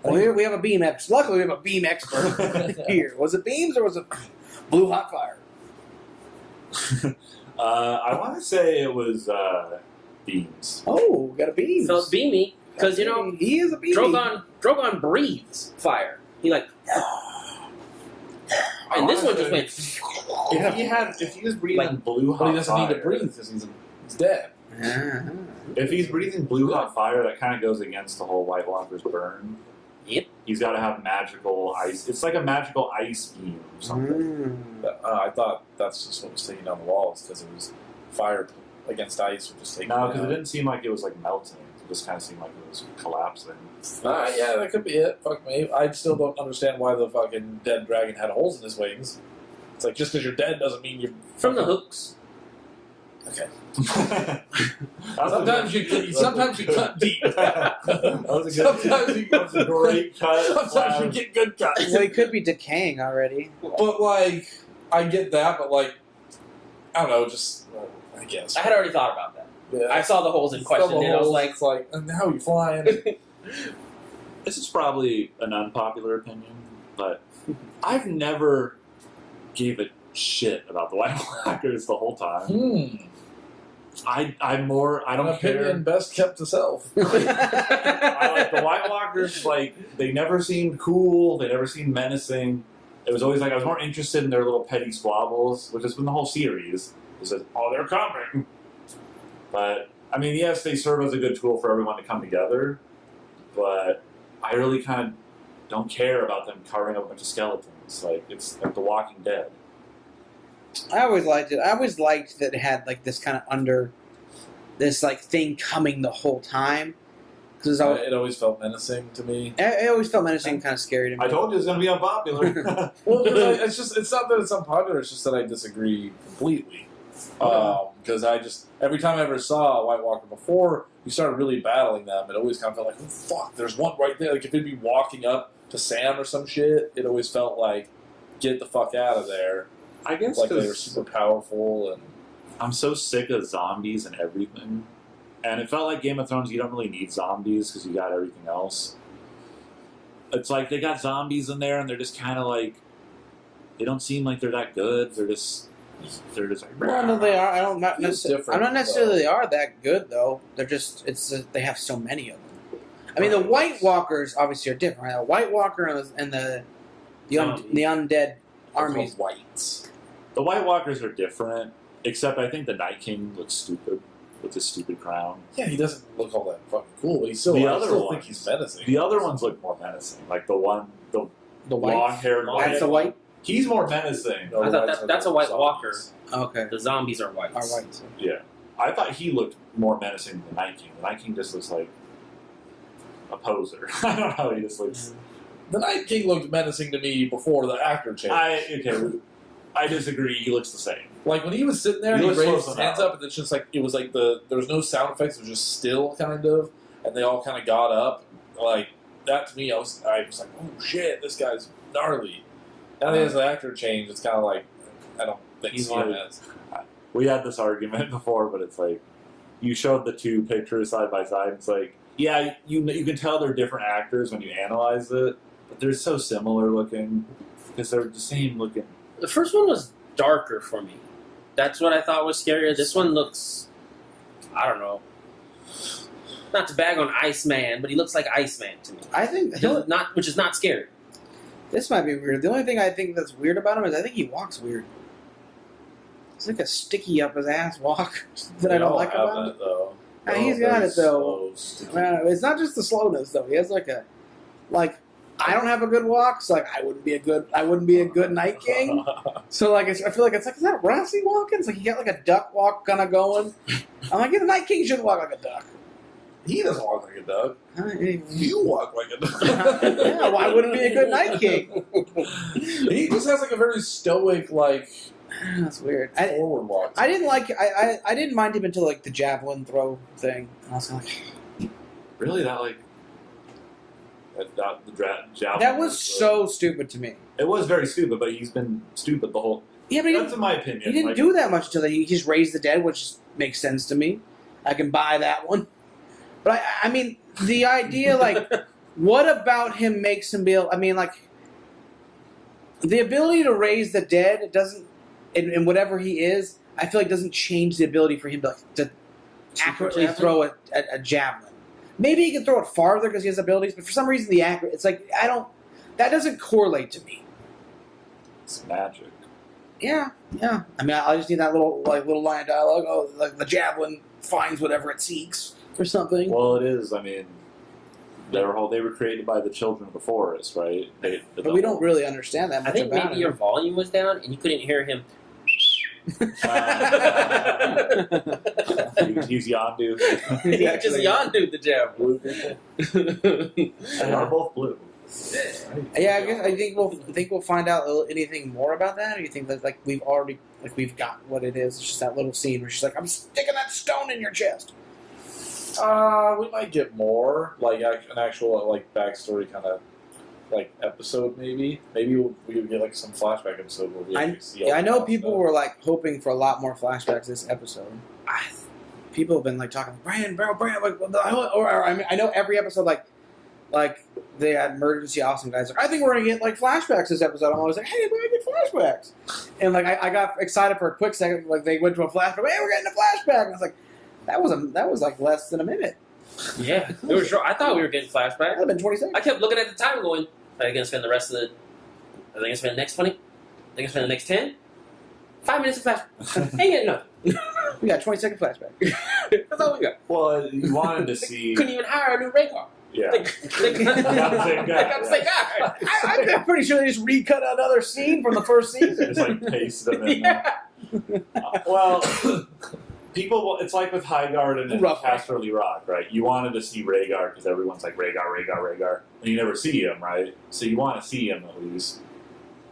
Well, here we have a beam expert. Luckily, we have a beam expert here. Was it beams or was it blue hot fire? I want to say it was beams. Oh, we got a beam. So it's beamy because he is a beam. Drogon breathes fire. He like, and this one just went. If he was breathing Like, blue But hot he doesn't fire, need to breathe because he's dead. if he's breathing blue hot fire, that kind of goes against the whole White Walker's burn. Yep. He's got to have magical ice. It's like a magical ice beam or something. I thought that's just what was taking down the walls because it was fire against ice would just take. No, it because it down. didn't seem like it was like melting. It just kind of seemed like it was collapsing. Yeah, that could be it. Fuck me. I still don't understand why the fucking dead dragon had holes in his wings. It's like just because you're dead doesn't mean you're From the hooks. Okay. Sometimes Sometimes you cut deep. That was a good. Sometimes you That was a great cut. Sometimes you get good cuts. Well, he could be decaying already. But like, I get that. But like, I don't know. Just I guess. I had already thought about that. Yeah. I saw the holes in question, and I was like, it's like, and how are you flying? This is probably an unpopular opinion, but I've never gave a shit about the White Walkers the whole time. I don't An opinion care. best kept to self. I like the White Walkers. Like they never seemed cool. They never seemed menacing. It was always like I was more interested in their little petty squabbles, which has been the whole series. It says, "Oh, they're coming." But I mean, yes, they serve as a good tool for everyone to come together. But I really kind of don't care about them covering up a bunch of skeletons. Like it's like The Walking Dead. I always liked it. I always liked that it had like this kind of this like thing coming the whole time. Because It always felt menacing to me. it always felt menacing and kind of scary to me. I told you it's going to be unpopular. Well, it's not that it's unpopular. It's just that I disagree completely. Because every time I ever saw a White Walker before you started really battling them, it always kind of felt like, oh fuck, there's one right there. Like if it'd be walking up to Sam or some shit, it always felt like, get the fuck out of there. I guess Like they were super powerful and. I'm so sick of zombies and everything. And it felt like Game of Thrones, you don't really need zombies because you got everything else. It's like they got zombies in there and they're just kind of like, they don't seem like they're that good. They're just like, Well, no, they are. I don't. Not Feels necessarily. different, I'm not necessarily they are that good though. They're just. They have so many of them. I mean, the White Walkers obviously are different. Right? The White Walker and the undead armies. Whites. The White Walkers are different, except I think the Night King looks stupid with his stupid crown. Yeah, he doesn't look all that fucking cool, but he's still. The I other still ones- think he's menacing. The other ones look more menacing, like the The white. long-haired That's the white. He's more menacing. No, I thought whites are that's the a White zombies. Walker. Okay. The zombies are whites. Are white. So. Yeah, I thought he looked more menacing than the Night King. The Night King just looks like a poser. I don't know. He just looks. The Night King looked menacing to me before the actor changed. I disagree. He looks the same. Like when he was sitting there He and he looks raised close his hands enough. up, and it's just like it was like there was no sound effects. It was just still kind of, and they all kind of got up. Like that to me, I was like, oh shit, this guy's gnarly. Now that as the actor changed, it's kind of like I don't think He's see him like- as. We had this argument before, but it's like you showed the two pictures side by side. It's like, yeah, you can tell they're different actors when you analyze it, but they're so similar looking because they're the same looking. The first one was darker for me. That's what I thought was scarier. This one looks, I don't know. Not to bag on Iceman, but he looks like Iceman to me. I think Which is not scary. this might be weird. The only thing I think that's weird about him is I think he walks weird. It's like a sticky up his ass walk that I don't like about him. though. Yeah, he's got it though. It's not just the slowness though. He has like I don't have a good walk, so like I wouldn't be a good Night King. So like I feel like it's like is that Rossi walking? It's like he got like a duck walk kind of going. I'm like, yeah, the Night King should walk like a duck. He doesn't walk like a dog. Yeah, You walk like a dog. why wouldn't be a good Night King? He just has like a very stoic, like That's weird. forward walk. I didn't like I didn't mind him until like the javelin throw thing. And I was kind of like, Really, that like javelin. that was so stupid to me. It was very stupid, but he's been stupid the whole. Yeah, but That's in my opinion. he didn't Like, do that much until he just raised the dead, which makes sense to me. I can buy that one. But I mean, the idea like What about him makes him be able... I mean, like, the ability to raise the dead, it doesn't... In whatever he is, I feel like doesn't change the ability for him to accurately throw a javelin. Maybe he can throw it farther because he has abilities, but for some reason the accurate... It's like, I don't... That doesn't correlate to me. It's magic. Yeah. I mean, I just need that little line of dialogue. Oh, like the javelin finds whatever it seeks or something. Well, it is. I mean, they were created by the children of the forest, right? But we don't really understand that much I think about maybe it. your volume was down and you couldn't hear him. He's Yondu. He just Yondu the javelin. They are both blue. Yeah, I think we'll find out anything more about that, or you think that we've got what it is? It's just that little scene where she's like, "I'm sticking that stone in your chest." We might get more, like an actual like backstory kind of like episode, maybe. Maybe we'll get like some flashback episode where we actually see. Yeah, I know all people that were like hoping for a lot more flashbacks this episode. People have been like talking, Brian, like, I know every episode like they had emergency awesome guys like, I think we're gonna get like flashbacks this episode. I'm always like, hey, we're gonna get flashbacks, and like I got excited for a quick second, like they went to a flashback. Hey, we're getting a flashback. And I was like, that was like less than a minute. Yeah, it was short. I thought we were getting flashback. That'd have been 20 seconds. I kept looking at the time going, are they going to spend the rest of the... Are they going to spend the next 20? Are they going to spend the next 10? 5 minutes of flashback. Ain't getting nothing. We got 20-second flashback. That's all we got. Well, you wanted to see. Couldn't even hire a new Rhaegar. Yeah. They got the same guy. I'm pretty sure they just recut another scene from the first season. Just like paste them in. Yeah. Well, people. It's like with Highgarden and Rough. Casterly Rock, right? You wanted to see Rhaegar because everyone's like Rhaegar, and you never see him, right? So you want to see him at least.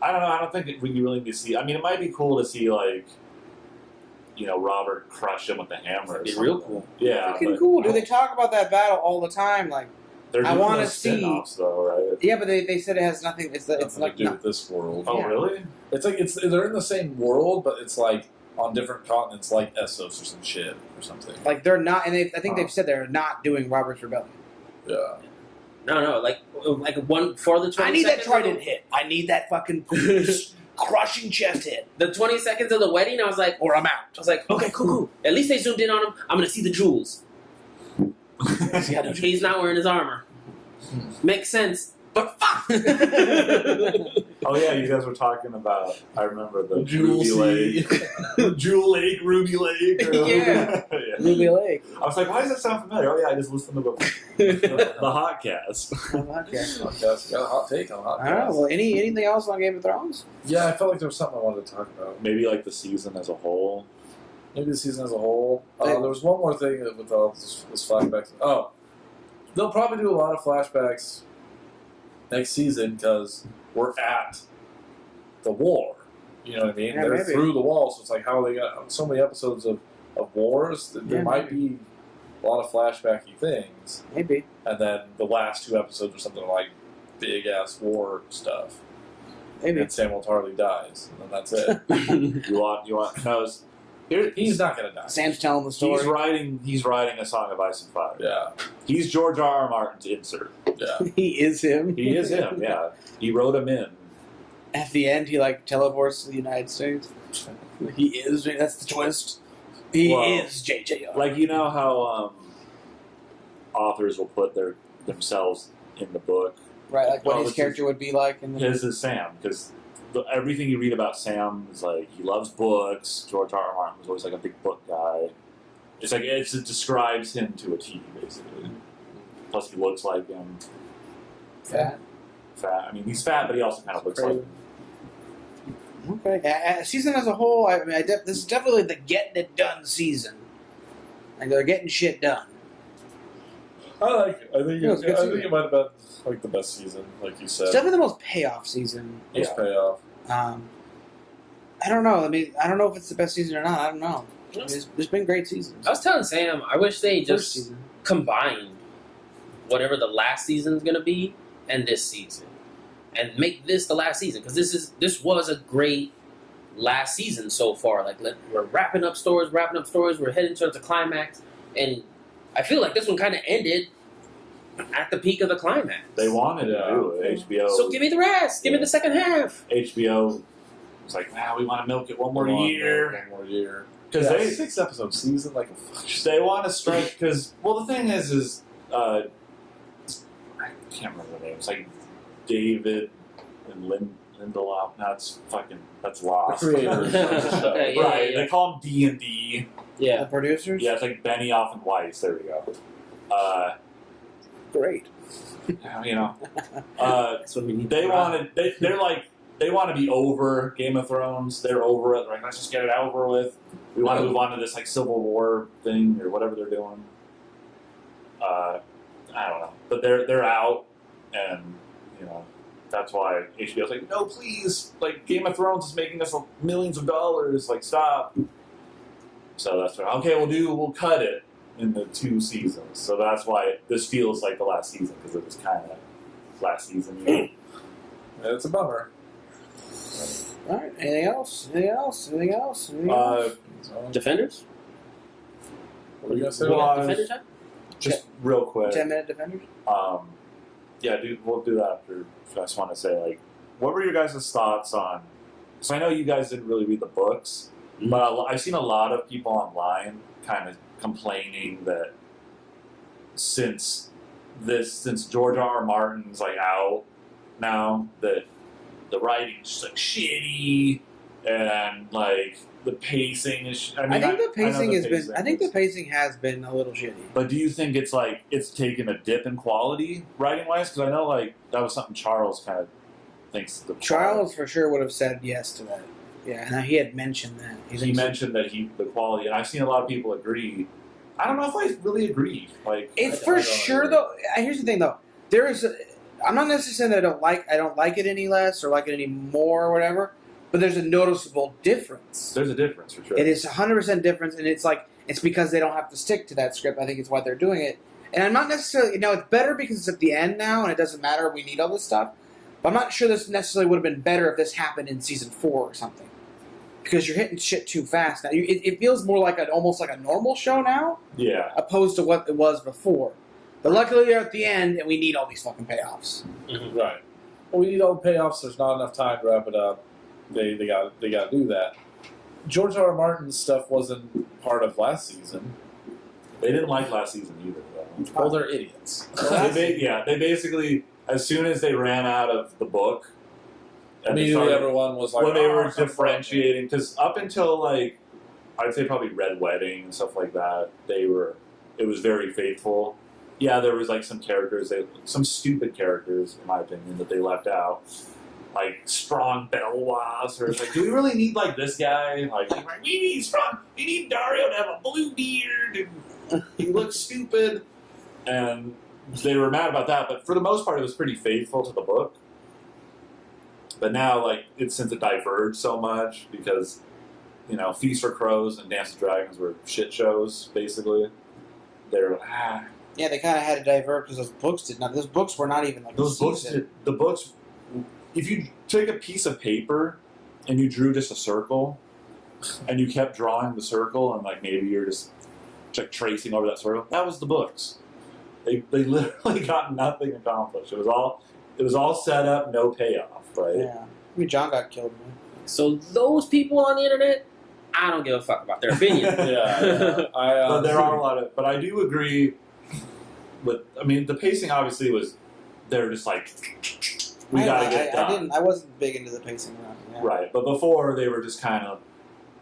I don't know. I don't think you really need to see. I mean, it might be cool to see like, Robert crush him with the hammer. It'd be real cool. Yeah, Fucking but cool, dude. They talk about that battle all the time. Like, they're I doing wanna those see- spin-offs, though, right? yeah, but they said it has nothing. It's Nothing like to do with this world. Oh, Yeah. really? It's like they're in the same world, but it's like on different continents, like Essos or some shit or something. like they're not, and I think they've said they're not doing Robert's Rebellion. Yeah. No, like one for the 20 I need that seconds trident hit. I need that fucking crushing chest hit, The 20 seconds of the wedding, I was like, or I'm out. I was like, okay, cool. At least they zoomed in on him. I'm going to see the jewels. He's not wearing his armor. Makes sense, but fuck. Oh yeah, you guys were talking about. I remember the Jewel Ruby Sea. Lake, Jewel Lake, Ruby Lake. Or Yeah. yeah. Ruby Lake. I was like, why does that sound familiar? Oh yeah, I just listened to the Hotcast. Okay. Podcast. Got a hot take on hot. I don't know. Well, anything else on Game of Thrones? Yeah, I felt like there was something I wanted to talk about. Maybe like the season as a whole. Maybe the season as a whole. There was one more thing with all this flashbacks. Oh, they'll probably do a lot of flashbacks next season because we're at the war. You know what I mean? Yeah, They're maybe. through the wall, so it's like how they got so many episodes of wars. That there Yeah, might be a lot of flashbacky things, Maybe. and then the last 2 episodes or something like big ass war stuff. Maybe. And Samuel Tarly dies, and then that's it. You want because He's not gonna die. Sam's telling the story. he's writing a Song of Ice and Fire. Yeah, He's George R. Martin's insert. yeah. He is him. He is him. Yeah, he wrote him in. At the end, he like teleports to the United States. He is. That's the twist. He Well, is JJR. Like how authors will put themselves in the book. Right, like what well, his this character would be like in the His is Sam because everything you read about Sam is like he loves books. George R. Martin was always like a big book guy. It's like it describes him to a T basically. Plus, he looks like him. fat. Fat. I mean, he's fat, but he also kind of looks like him. Okay, season as a whole, I mean, this is definitely the getting it done season. Like they're getting shit done. I like it. I think Yeah, it was a good I think season. it might have been like the best season, like you said. It's definitely the most payoff season. Most payoff. I don't know. I mean, I don't know if it's the best season or not. I don't know. There's been great seasons. I was telling Sam, I wish they First just season. combined whatever the last season's going to be and this season. And make this the last season. Because this was a great last season so far. Like, we're wrapping up stories. We're heading towards the climax. And I feel like this one kind of ended at the peak of the climax. They wanted to do it. HBO. So give me the rest. Give me the second half. HBO was like, we want to milk it one more year. One more year. Because Yeah, they 6-episode season, like a fuck. they want to strike. Because the thing is I can't remember the name. It's like David and Lindelof. That's Lost. The creators of the show. Okay, yeah, right? yeah. They call them D&D. The Yeah. producers? Yeah, it's like Benioff and Weiss. There we go. Great. You know, That's what we need. they wanted. They're like they want to be over Game of Thrones. They're over it. They're like, let's just get it over with. We want to move on to this like Civil War thing or whatever they're doing. I don't know, but they're out, and you know that's why HBO's like, no, please, like Game of Thrones is making us millions of dollars. Like, stop. So that's why we'll cut it into 2 seasons. So that's why this feels like the last season because it was kind of last season. It's a bummer. All right. Anything else? So, Defenders? what are you gonna say? Well, Defender time? Just real quick. 10-minute defenders? Yeah, dude, we'll do that after. I just want to say, like, what were your guys' thoughts on? So I know you guys didn't really read the books, but I've seen a lot of people online kind of complaining that since George R. Martin's like out now, that the writing's just like shitty and like the pacing is. I think the pacing has been. I think the is- pacing has been a little shitty. But do you think it's like it's taken a dip in quality writing wise? Because I know like that was something Charles kind of thinks. Charles for sure would have said yes to that. Yeah, and he had mentioned that. He mentioned that the quality, and I've seen a lot of people agree. I don't know if I really agree. Like It's I for don't sure agree. though. Here's the thing though. There is. I'm not necessarily saying that I don't like it any less or like it any more or whatever. But there's a noticeable difference. there's a difference for sure. It is 100% difference, and it's like it's because they don't have to stick to that script. I think it's why they're doing it. And I'm not necessarily it's better because it's at the end now, and it doesn't matter. We need all this stuff. But I'm not sure this necessarily would have been better if this happened in season 4 or something. Because you're hitting shit too fast now. It feels more like almost like a normal show now, Yeah, opposed to what it was before. But luckily they're at the end, and we need all these fucking payoffs. Right. Well, we need all the payoffs. There's not enough time to wrap it up. They got to do that. George R. R. Martin's stuff wasn't part of last season. they didn't like last season either. Though. Well, they're idiots. They basically as soon as they ran out of the book, and they Immediately, started- everyone was like, when they were "Oh, some differentiating, because up until like I'd say probably Red Wedding and stuff like that, it was very faithful. Yeah, there was like some characters, some stupid characters in my opinion that they left out, like Strong Belwas, or it's like, do we really need like this guy? Like we need Strong, we need Dario to have a blue beard and he looks stupid, and they were mad about that. But for the most part, it was pretty faithful to the book. But now, like, since it diverged so much because, Feast for Crows and Dance of Dragons were shit shows, basically. They're like, Yeah, they kind of had to divert because those books did not. Those books were not even like those a books, season. the books, if you took a piece of paper and you drew just a circle and you kept drawing the circle and, like, maybe you're just like tracing over that circle, that was the books. They literally got nothing accomplished. It was all set up, no payoff, right? Yeah, I mean, John got killed. Man. So those people on the internet, I don't give a fuck about their opinion. Yeah. But there are a lot of. But I do agree with. I mean, the pacing obviously was. They're just like, we gotta get it done. I wasn't big into the pacing around. Yeah. Right, but before they were just kind of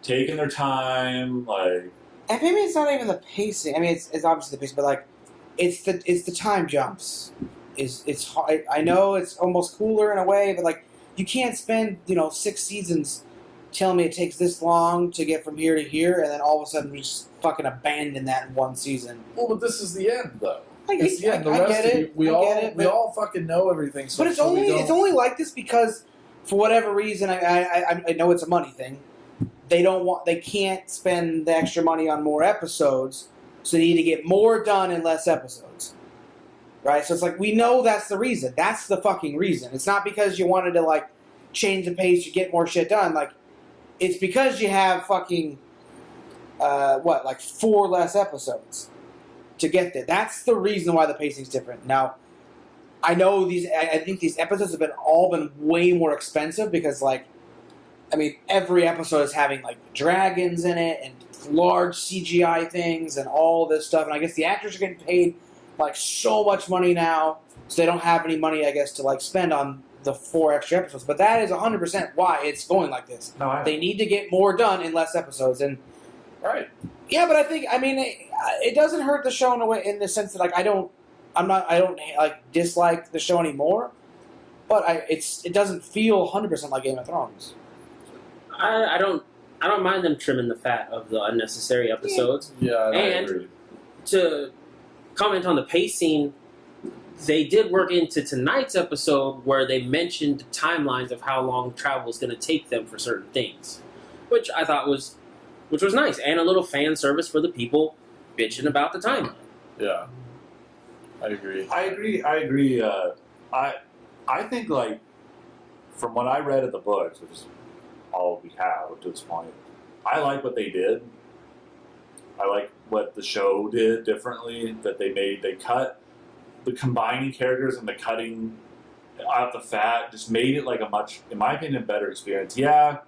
taking their time, like. And maybe it's not even the pacing. I mean, it's obviously the pacing, but like, it's the time jumps. It's hard. I know it's almost cooler in a way, but like, you can't spend 6 seasons telling me it takes this long to get from here to here, and then all of a sudden we just fucking abandon that in one season. Well, but this is the end, though. It's the end. The I rest get of it. you, we all fucking know everything. So, But it's so we only don't- it's only like this because for whatever reason, I know it's a money thing. They can't spend the extra money on more episodes, so they need to get more done in less episodes. Right? So it's like, we know that's the reason. That's the fucking reason. It's not because you wanted to, like, change the pace to get more shit done. Like, it's because you have fucking, 4 less episodes. to get there. That's the reason why the pacing's different. Now, I know I think these episodes have all been way more expensive because, like, I mean, every episode is having like dragons in it and large CGI things and all this stuff. And I guess the actors are getting paid like so much money now, so they don't have any money, I guess, to like spend on the 4 extra episodes. But that is 100% why it's going like this. No, They need to get more done in less episodes. And Right. yeah, but I mean, it doesn't hurt the show in a way, in the sense that like I don't like dislike the show anymore. But it doesn't feel 100% like Game of Thrones. I don't mind them trimming the fat of the unnecessary episodes. Yeah, I And- agree. To comment on the pacing, they did work into tonight's episode where they mentioned timelines of how long travel is going to take them for certain things, which I thought was nice, and a little fan service for the people bitching about the timeline. Yeah. I agree. I agree. I think, like, from what I read of the books, which is all we have up to this point, I like what they did. I like what the show did differently, that they cut the combining characters and the cutting out the fat, just made it like a much, in my opinion, better experience. Yeah,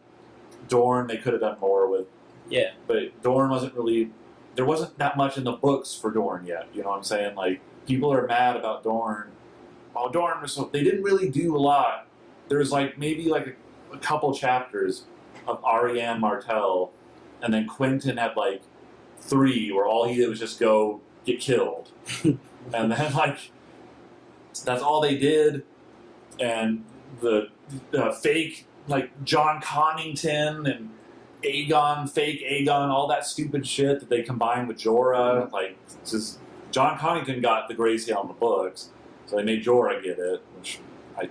Dorne, they could have done more with. Yeah. But Dorne wasn't really, there wasn't that much in the books for Dorne yet. You know what I'm saying? Like, people are mad about Dorne. Oh, Dorne was so, they didn't really do a lot. There's like maybe like a couple chapters of Ariane Martell, and then Quentin had like 3 where all he did was just go get killed. And then like that's all they did. And the fake like John Connington and Aegon, fake Aegon, all that stupid shit that they combined with Jorah. Like, it's just John Connington got the grayscale in the books, so they made Jorah get it, which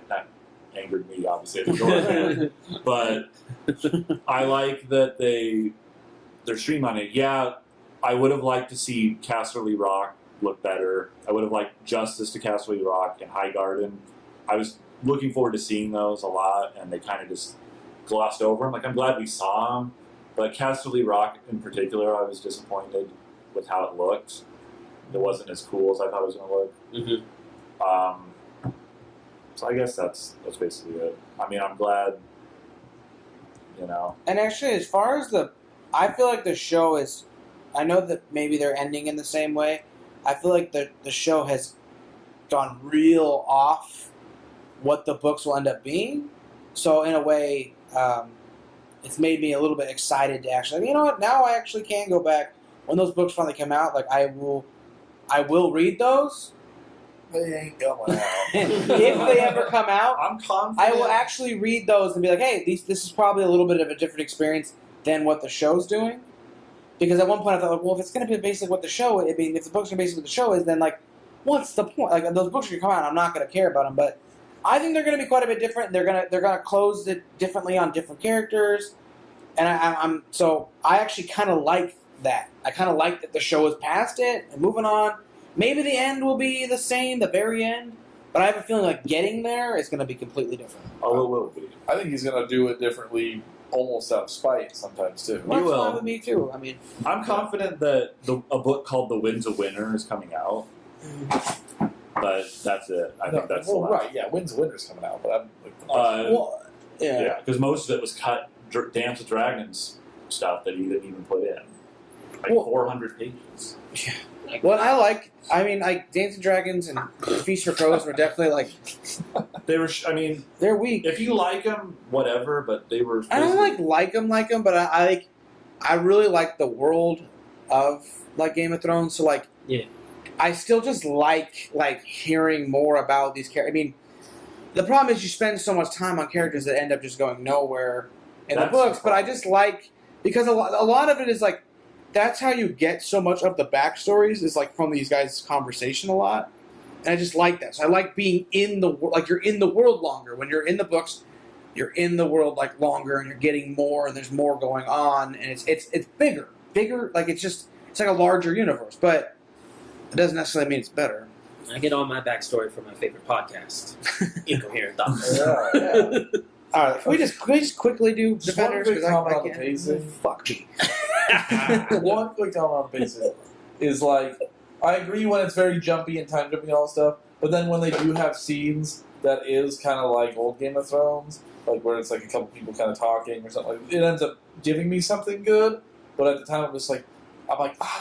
that angered me, obviously, as a Jorah fan. But I like that they're streamlining it. Yeah, I would have liked to see Casterly Rock look better. I would have liked Justice to Casterly Rock and Highgarden. I was looking forward to seeing those a lot, and they kind of just glossed over them. Like, I'm glad we saw them, but Casterly Rock in particular, I was disappointed with how it looked. It wasn't as cool as I thought it was going to look. Mm-hmm. So I guess that's basically it. I mean, I'm glad, you know. And actually, as far as I feel like the show is, I know that maybe they're ending in the same way. I feel like the show has gone real off what the books will end up being. So in a way, it's made me a little bit excited to actually, you know what, now I actually can go back. When those books finally come out, like I will read those. They ain't going out. If they ever come out, I'm confident. I will actually read those and be like, hey, this is probably a little bit of a different experience than what the show's doing. Because at one point I thought, like, well, if it's going to be basically what the show, I mean, if the books are basically what the show is, then like, what's the point? Like, those books are going to come out, and I'm not going to care about them. But I think they're going to be quite a bit different. They're gonna close it differently on different characters, and so I actually kind of like that. I kind of like that the show is past it and moving on. Maybe the end will be the same, the very end, but I have a feeling like getting there is going to be completely different. Oh, it will be. I think he's going to do it differently, almost out of spite sometimes, too. Well, that's will. fine with me too. I mean, I'm confident that a book called The Wind's a Winner is coming out, but that's it. I think that's the last. right, yeah, Winds of Winter's coming out, but I'm like, well, Yeah, because most of it was cut Dance with Dragons stuff that he didn't even put in. Like Well- 400 pages. What I mean, like Dance and Dragons and Feast for Crows were definitely like They were, I mean, they're weak. if you like them, whatever, but they were. I don't like them, but I really like the world of like Game of Thrones. So like, Yeah. I still just like hearing more about these characters. I mean, the problem is you spend so much time on characters that end up just going nowhere in That's the books. the But I just like because a lot of it is like that's how you get so much of the backstories is like from these guys' conversation a lot, and I just like that. So I like being in the like you're in the world longer. When you're in the books, you're in the world like longer, and you're getting more, and there's more going on, and it's bigger. Like it's like a larger universe, but it doesn't necessarily mean it's better. I get all my backstory from my favorite podcast, Incoherent Thougts. yeah. All right, can we just quickly do Just one Defenders? quick 'Cause comment I on the can't. pacing. Fuck me. One quick comment on the pacing is like I agree when it's very jumpy and time jumping and all that stuff. But then when they do have scenes that is kind of like old Game of Thrones, like where it's like a couple people kind of talking or something, like, it ends up giving me something good. But at the time, I'm just like,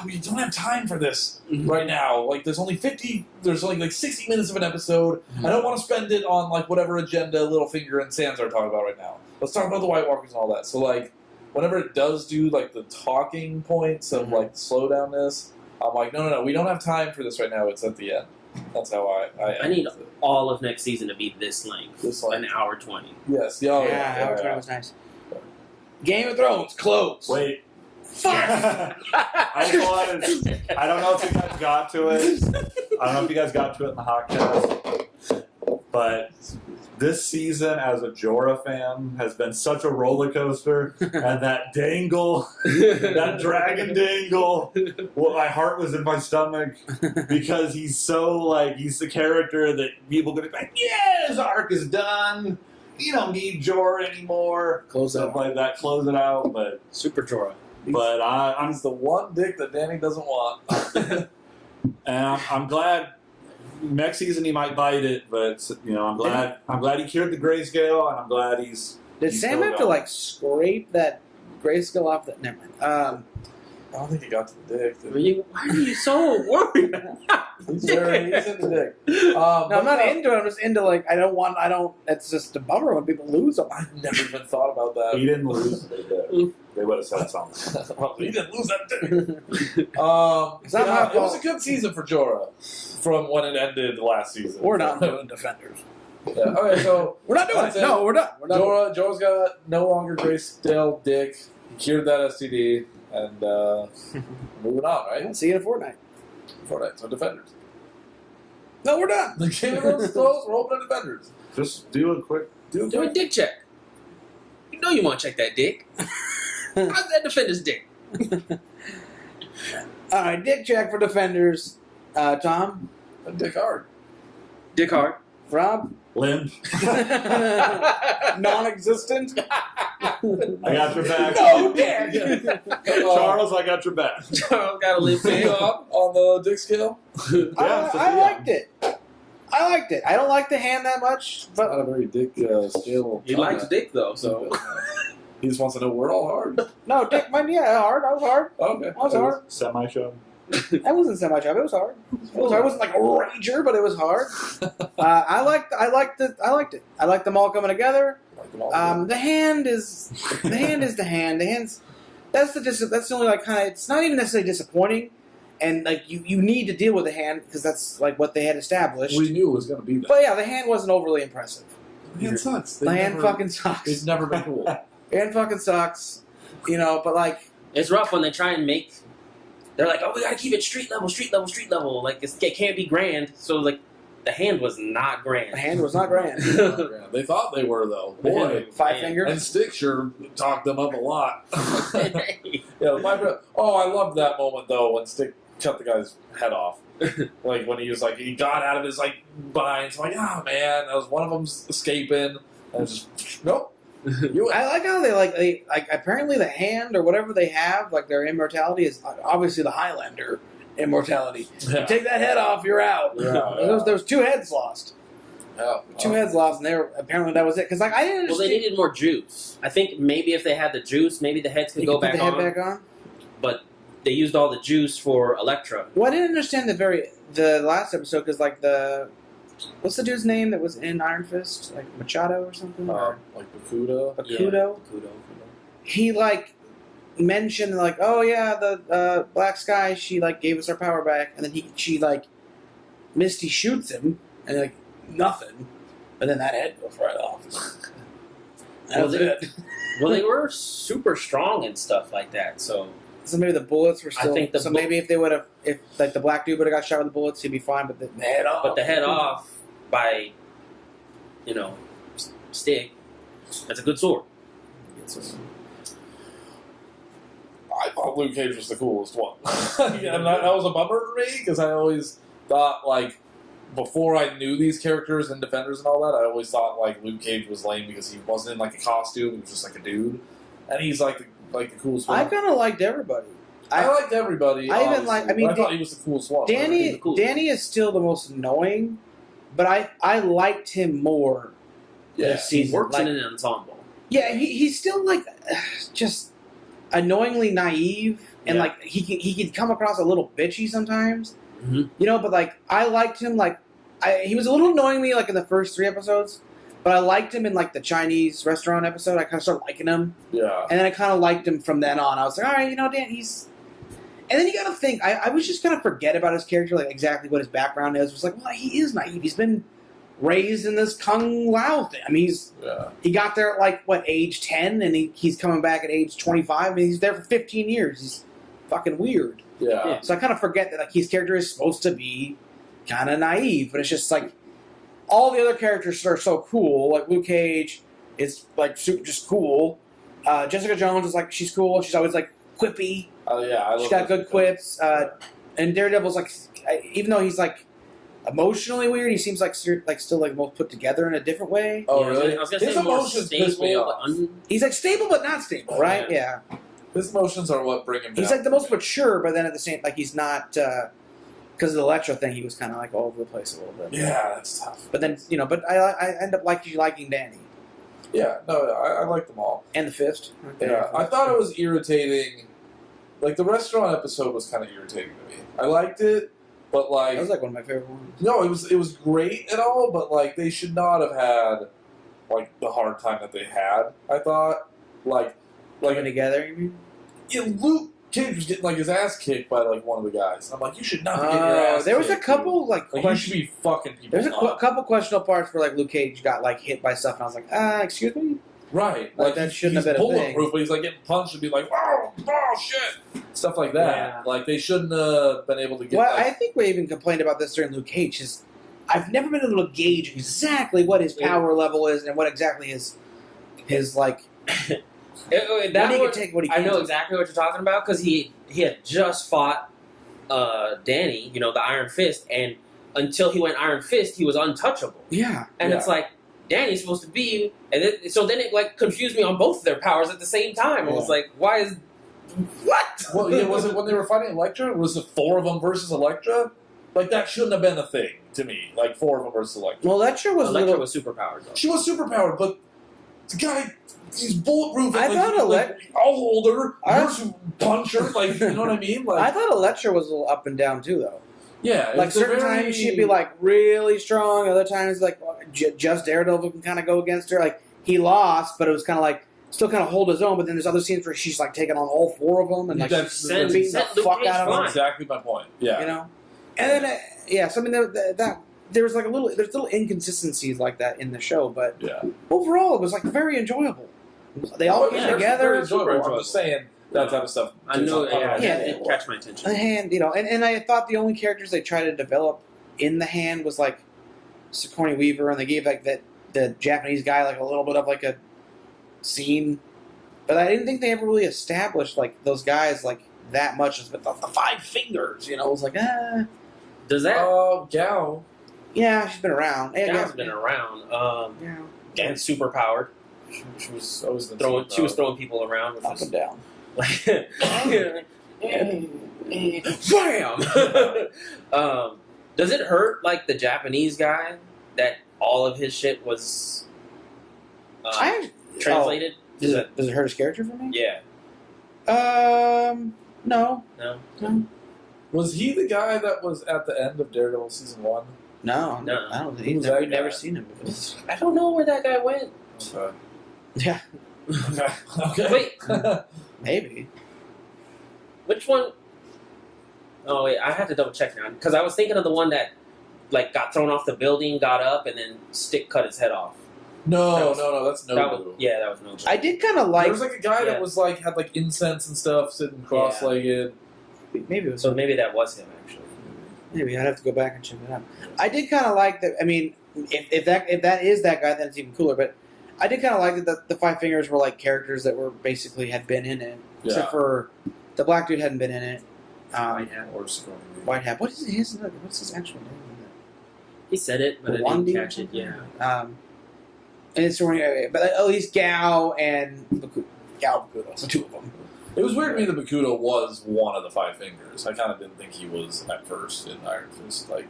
we don't have time for this right now. Like, there's only like 60 minutes of an episode. I don't want to spend it on like whatever agenda Littlefinger and Sansa are talking about right now. Let's talk about the White Walkers and all that. So like, whenever it does do like the talking points of like the slowdownness, I'm like, no, we don't have time for this right now. It's at the end. That's how I need all of next season to be this length. An hour 20. Yes. Hour 20 was nice. Game of Thrones, close. Wait. Fuck! I don't know if you guys got to it. I don't know if you guys got to it in the Hotcast. But this season, as a Jorah fan, has been such a roller coaster. And that dangle, that dragon dangle, well, my heart was in my stomach because he's he's the character that people are going to be like, yeah, his arc is done. You don't need Jorah anymore. Close it Stuff like that. Close it out. But Super Jorah. But I'm He's the one dick that Danny doesn't want. and I'm glad next season he might bite it, but I'm glad he cured the grayscale, and I'm glad he's. Did he's Sam still have to going. like scrape that grayscale off? That never mind. I don't think he got to the dick. Why are you so worried? He's in the dick. No, I'm not into it. I'm just into like I don't. It's just a bummer when people lose them. I've never even thought about that. He didn't lose. They would have said something. Well, he didn't lose that dick. It It's not my was fault. a good season for Jorah from when it ended last season. We're not doing Defenders. Yeah. Okay, so We're not doing That's it. it. No, we're done. We're done. Jorah's got no longer grayscale dick. He cured that STD, and moving on, right? See you in a fortnight. Fortnite, so Defenders. No, we're done. The Game of Thrones is closed. We're opening Defenders. Just do a quick. Do a dick check. You know you want to check that dick. How's that Defender's dick? All right, dick check for Defenders. Tom, Dick hard. Dick hard. Rob, Limp. non-existent. I got your back. No dick. Charles, I got your back. Charles got to live You there. up on the dick scale? I liked it. I liked it. I don't like the hand that much, Not but a very dick scale. He likes dick though, so. He just wants to know we're all hard. no, dick. Hard. I was hard. Okay. I was hard. Semi-show. I wasn't semi-job. It was hard. I wasn't like a rager, but it was hard. I liked it. I liked them all coming together. The hand is the hand. The hand's that's the only like kind of. It's not even necessarily disappointing, and like you need to deal with the hand because that's like what they had established. We knew it was going to be that. But yeah, the hand wasn't overly impressive. The hand sucks. The hand fucking sucks. It's never been cool. The hand fucking sucks. But like It's rough when they try and make. They're like, oh, we gotta keep it street level. Like it can't be grand. So like, the hand was not grand. the hand was not grand. They thought they were, though. Boy. Five Man. fingers. And Stick sure talked them up a lot. Yeah, I loved that moment, though, when Stick cut the guy's head off. Like, when he was like, he got out of his, like, binds. I'm like, oh, man, that was one of them escaping. And it's just, nope. I like how they apparently the hand or whatever they have, like their immortality is obviously the Highlander immortality. Yeah. You take that head off, you're out. Yeah. There was 2 heads lost. Yeah. 2 heads lost, and apparently that was it. Because like I didn't Well, understand. they needed more juice. I think maybe if they had the juice, maybe the heads could you go could put back the on. head back on. But they used all the juice for Elektra. Well, I didn't understand the last episode because like what's the dude's name that was in Iron Fist? Like Machado or something? Like Bakuda. Bakudo? Kudo. He like mentioned like, oh yeah, the Black Sky, she like gave us our power back, and then she like Misty shoots him, and like nothing, and then that head goes right off. That was it. Well, they were super strong and stuff like that. So So maybe the bullets were still. I think maybe if they would have, if like the black dude would have got shot with the bullets, he'd be fine. But the head off. But the head off by, Stick, that's a good sword. I thought Luke Cage was the coolest one. And that was a bummer for me, because I always thought, like, before I knew these characters and Defenders and all that, I always thought, like, Luke Cage was lame because he wasn't in, like, a costume. He was just, like, a dude. And he's, like the coolest one. I kind of liked everybody. I liked everybody. I even like. I mean, I thought he was the coolest one. Danny. cool. Danny is still the most annoying, but I liked him more. Yeah, this He season. works Like, in an ensemble. yeah, he's still like just annoyingly naive, and Yeah. like he can come across a little bitchy sometimes. Mhm. You know, but like I liked him. Like he was a little annoying me like in the first 3 episodes, but I liked him in like the Chinese restaurant episode. I kind of started liking him, Yeah. and then I kind of liked him from then on. I was like, all right, you know, Dan, he's. And then you got to think. I was just gonna forget about his character, like exactly what his background is. It was like, well, he is naive. He's been raised in this Kung Lao thing. I mean, he got there at like what age 10, and he's coming back at age 25. I mean, he's there for 15 years. He's fucking weird. Yeah. So I kind of forget that like his character is supposed to be kind of naive, but it's just like all the other characters are so cool. Like Luke Cage is like super just cool. Jessica Jones is like she's cool. She's always like quippy. Yeah. She's got good quips. And Daredevil's like even though he's like emotionally weird, he seems like still like most put together in a different way. Oh, Yeah, really? I was gonna His say more emotions piss me stable, off. but He's like stable but not stable, right? Yeah. His emotions are what bring him down. He's like the most mature, but then at the same like he's not because of the Electro thing. He was kind of like all over the place a little bit. Yeah, that's tough. But then but I end up liking Danny Yeah, no, I like them all. and the Fist. Yeah, I thought it was irritating. Like, the restaurant episode was kind of irritating to me. I liked it, but, like... That was like one of my favorite ones. No, it was great and all, but, like, they should not have had, like, the hard time that they had, I thought. Like Coming together, you mean? yeah, Luke Cage was getting, like, his ass kicked by, like, one of the guys. I'm like, you should not be getting your ass There was a kicked, couple, dude. like, you should be fucking people there's a up. couple questionable parts where, like, Luke Cage got, like, hit by stuff, and I was like, excuse me? Right. Like, that shouldn't he's have been a thing. bulletproof, but he's, like, getting punched and be like, oh, shit! Stuff like that. Yeah. Like, they shouldn't have been able to get, Well, like... I think we even complained about this during Luke Cage. I've never been able to gauge exactly what his power level is and what exactly his like, that what he can was- take, what he I can't know take. exactly what you're talking about because he had just fought Danny, the Iron Fist, and until he went Iron Fist, he was untouchable. Yeah. And Yeah. it's like Danny's supposed to be, and so then it like confused me on both their powers at the same time. I was Yeah. like, why is what? Well, yeah, was it when they were fighting Elektra? Was it 4 of them versus Elektra? Like, that shouldn't have been a thing to me. Like, 4 of them versus Elektra. Well, Electra was a Electra little. was superpowered though. She was superpowered, but the guy, he's bulletproof. I and, thought like, I'll hold her. I- You're some puncher. Like, you know what I mean? Like, I thought Electra was a little up and down too, though. yeah. Like it's a certain very- times she'd be like really strong, other times like just Daredevil can kind of go against her. Like he lost, but it was kind of like still kind of hold his own. But then there's other scenes where she's like taking on all 4 of them and like That's- she's Send- beating send the Luke fuck Cage out of them. That's exactly my point. Yeah. You know, and then so I mean there was like there's little inconsistencies like that in the show, but Yeah. overall it was like very enjoyable. They all Well, came yeah, together. it's very enjoyable. I'm just saying that type of stuff. I know, Yeah. it did catch my attention. And and I thought the only characters they tried to develop in the Hand was like Sigourney Weaver, and they gave like the Japanese guy like a little bit of like a scene, but I didn't think they ever really established like those guys like that much. As the 5 fingers, it was like Does that? Oh, Gal. yeah, she's been around. Yeah, Gal's been around. yeah, And superpowered. She was always She was throwing people around. Which up was, and down. Bam! Does it hurt like the Japanese guy that all of his shit was translated? Does it hurt his character for me? Yeah. No. No. Was he the guy that was at the end of Daredevil season 1? No, No. I don't think Who's we've that never guy? seen him before. I don't know where that guy went. Okay. Yeah, Okay. Wait. maybe. Which one? Oh wait, I had to double check now because I was thinking of the one that like got thrown off the building, got up, and then stick cut his head off. No, That was- that's That was, Nobu. yeah, that was no. I did kind of like. There was like a guy Yeah. that was like had like incense and stuff, sitting cross-legged. Maybe it was. So maybe that was him actually. Maybe I'd have to go back and check it out. I did kind of like that. I mean, if that is that guy, then it's even cooler. But I did kind of like that the 5 Fingers were like characters that were basically had been in it, except Yeah. for the black dude hadn't been in it. Or Sigourney Weaver. White Hat. What's his actual name? He said it, but I Wandi didn't or catch it. something? Yeah. And it's but at least Gao and Gao Bakudo, the 2 of them. It was weird to me that Bakuto was one of the Five Fingers. I kind of didn't think he was at first in Iron Fist. Like,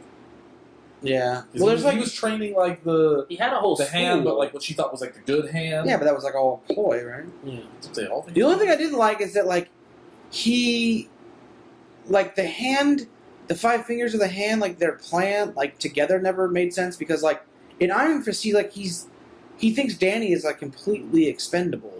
Yeah. 'cause Well, there's he was training like the He had a whole hand, school. but like what she thought was like the good hand. yeah, but that was like all a ploy, right? Yeah. That's what they all think. The only thing I didn't like is that like he, like the hand, the Five Fingers of the hand, like their plan, like together never made sense because like in Iron Fist, he thinks Danny is like completely expendable.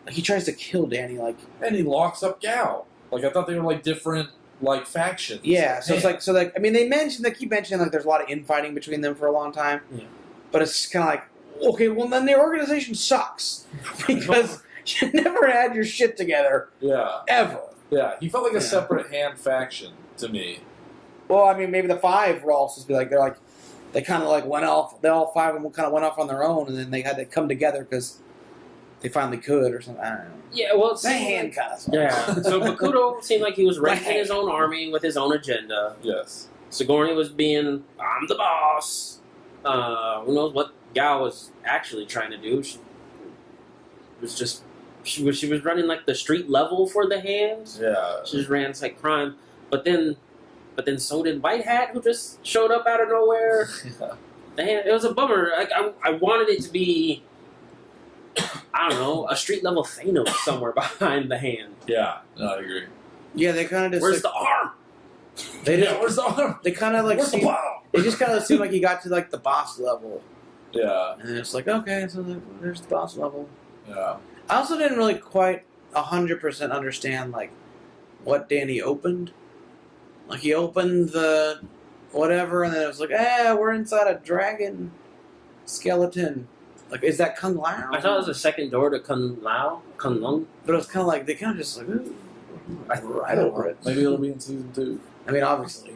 Like he tries to kill Danny, like And he locks up Gao. Like I thought they were like different like factions. yeah. So it's like I mean they keep mentioning like there's a lot of infighting between them for a long time. Yeah. But it's kind of like okay, well then their organization sucks because you never had your shit together Yeah. ever. Yeah. He felt like a Yeah. separate hand faction to me. Well, I mean, maybe the five were all supposed to be like they kind of like went off. They all five of them kind of went off on their own, and then they had to come together because they finally could or something. I don't know. Yeah, well, it That seemed hand like, kind of. yeah. So Bakuto seemed like he was raising Right. his own army with his own agenda. Yes. Sigourney was being, I'm the boss. Who knows what Gao was actually trying to do? She was running like the street level for the hands. Yeah. She just ran like crime, but then so did White Hat, who just showed up out of nowhere. The hand, it was a bummer. Like I wanted it to be, I don't know, a street level Thanos somewhere behind the hand. Yeah. No, I agree. Yeah, they kind of just. Where's like, the arm? They just, Yeah, where's the arm? They kind of like. Where's the seemed, bomb? it just kind of seemed like he got to like the boss level, Yeah. and it's like okay, so there's the boss level. Yeah. I also didn't really quite 100% understand like what Danny opened. Like he opened the whatever, and then it was like, we're inside a dragon skeleton. Like, is that Kung Lao? I thought it was a second door to Kung Lung. But it was kind of like they kind of just like ooh, right over it. Maybe it'll be in season 2. I mean, obviously,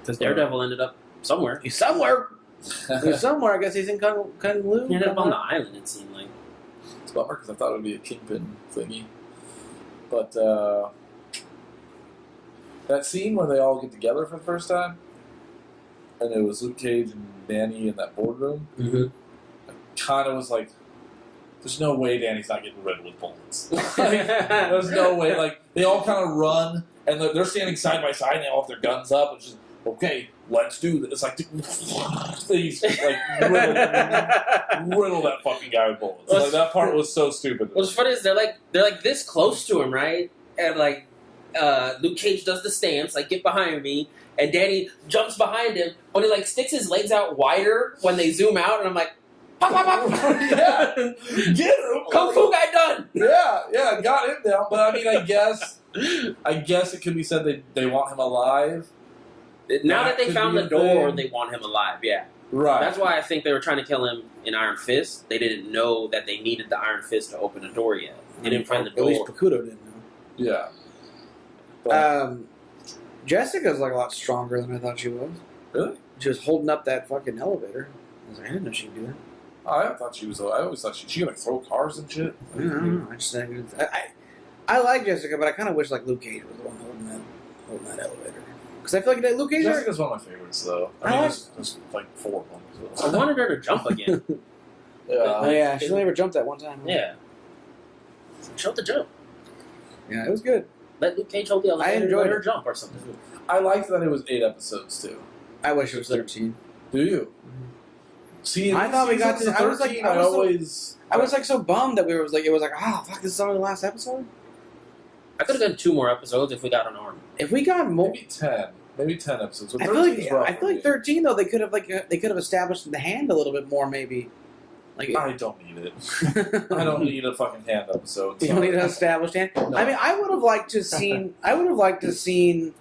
Because Daredevil ended up somewhere. he's somewhere. He's somewhere. I guess he's in Kung Lu. He ended up on the island, it seemed like. It's a bummer because I thought it would be a Kingpin thingy. But that scene where they all get together for the first time, and it was Luke Cage and Danny in that boardroom, Mm-hmm. kind of was like, there's no way Danny's not getting riddled with bullets. Like, there's no way. Like, they all kind of run, and they're standing side by side, and they all have their guns up. It's just, okay, let's do this. It's like, please, like, riddle that fucking guy with bullets. Like, that part was so stupid. What's funny is they're like this close to him, right? And like Luke Cage does the stance, like get behind me, and Danny jumps behind him, but he like sticks his legs out wider when they zoom out, and I'm like, pop, pop, pop. Yeah. Get him! Kung Fu guy done. Yeah, got him down. But I mean, I guess it could be said they want him alive. Now that they could found be the a door, thing. they want him alive. Yeah, Right. that's why I think they were trying to kill him in Iron Fist. They didn't know that they needed the Iron Fist to open a door yet. They didn't find the At least door. Bakuto didn't know. Yeah. But, Jessica's like a lot stronger than I thought she was. really? She was holding up that fucking elevator. I was like, I didn't know she could do that. I thought she was. I always thought she could like throw cars and shit. I don't know. I just I like Jessica, but I kind of wish like Luke Cage was the one holding that elevator. Because I feel like that Luke Cage. Jessica's one of my favorites, though. I mean, I there's like 4 of them. I wanted her to jump again. Oh Yeah. yeah, she only ever jumped that one time. Yeah. Show the jump. Yeah, it was good. Let Luke Cage hold the elevator and enjoyed let her it. jump or something. I liked that it was 8 episodes too. I wish it was 13. Do you? See, I thought we got to- seasons I was like- 13, I was so- always. I was like so bummed that it was like fuck, this is only the last episode. I could have done 2 more episodes if we got an arm. If we got more, maybe 10. Maybe 10 episodes. But I feel 13's rough like for me. 13 though they could have established the hand a little bit more maybe. Like I don't need it. I don't need a fucking hand episode. You don't need an established hand. No. I mean, I would have liked to seen. I would have liked to seen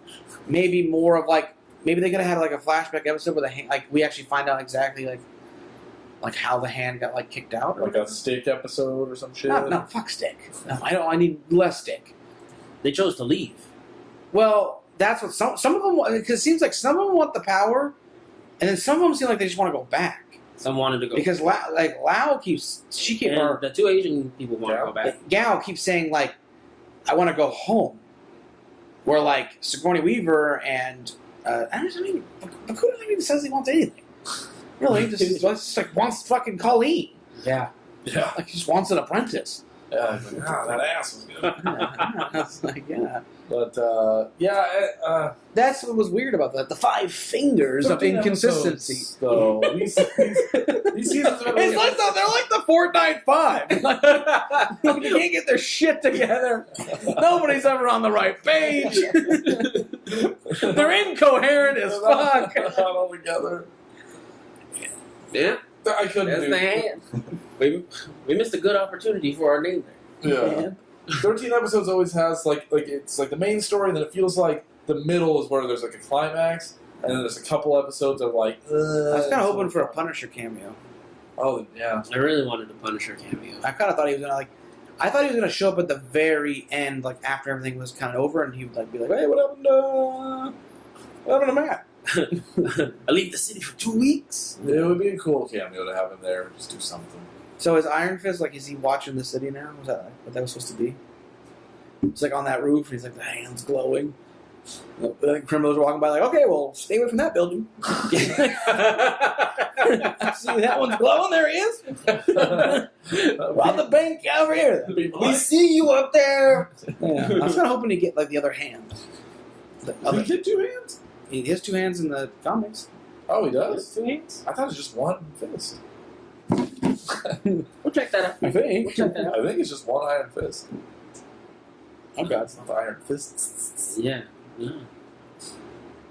maybe more of like maybe they could have had like a flashback episode where the hand, like we actually find out exactly like how the hand got like kicked out. Or Like a stick episode or some shit. no, fuck stick. No, I don't. I need less stick. They chose to leave. Well, that's what some of them because it seems like some of them want the power, and then some of them seem like they just want to go back Some wanted to go. because Lao keeps and the 2 Asian people want to go back. Gao keeps saying like, I want to go home. Where like Sigourney Weaver and I mean, Bakuto even says he wants anything. Really, just like wants fucking Colleen. Yeah. Yeah. Like he just wants an apprentice. Yeah, he's like, that ass was good. I was like, yeah. But That's what was weird about that. The 5 fingers of 13 inconsistency. episodes, though. These seasons have been It's like they're like the Fortnite 5. You can't get their shit together. Nobody's ever on the right page. They're incoherent as fuck. Not all together. Yeah, I couldn't that's do the hand. We missed a good opportunity for our name there. Yeah. 13 episodes always has like it's like the main story, and then it feels like the middle is where there's like a climax, and then there's a couple episodes of like. I was kind of hoping for a Punisher cameo. Oh yeah. I really wanted a Punisher cameo. I kind of thought he was gonna I thought he was gonna show up at the very end, like after everything was kind of over, and he would like be like, "Hey, what happened to Matt?" I leave the city for 2 weeks. It would be a cool cameo to have him there. Just do something. So is Iron Fist is he watching the city now? Was that what that was supposed to be? It's like on that roof, and he's like the hands glowing. The criminals are walking by, like, okay, well, stay away from that building. See, that one's glowing. There he is. Rob the bank over here. We see you up there. Yeah. I was kind of hoping to get like the other hand. The Did other, he get 2 hands? he has 2 hands in the comics. Oh, he does. 2 hands. I thought it was just one fist. We'll check that out. I think. We'll check that out. I think it's just one Iron Fist. Okay. It's not the Iron Fist. Yeah. I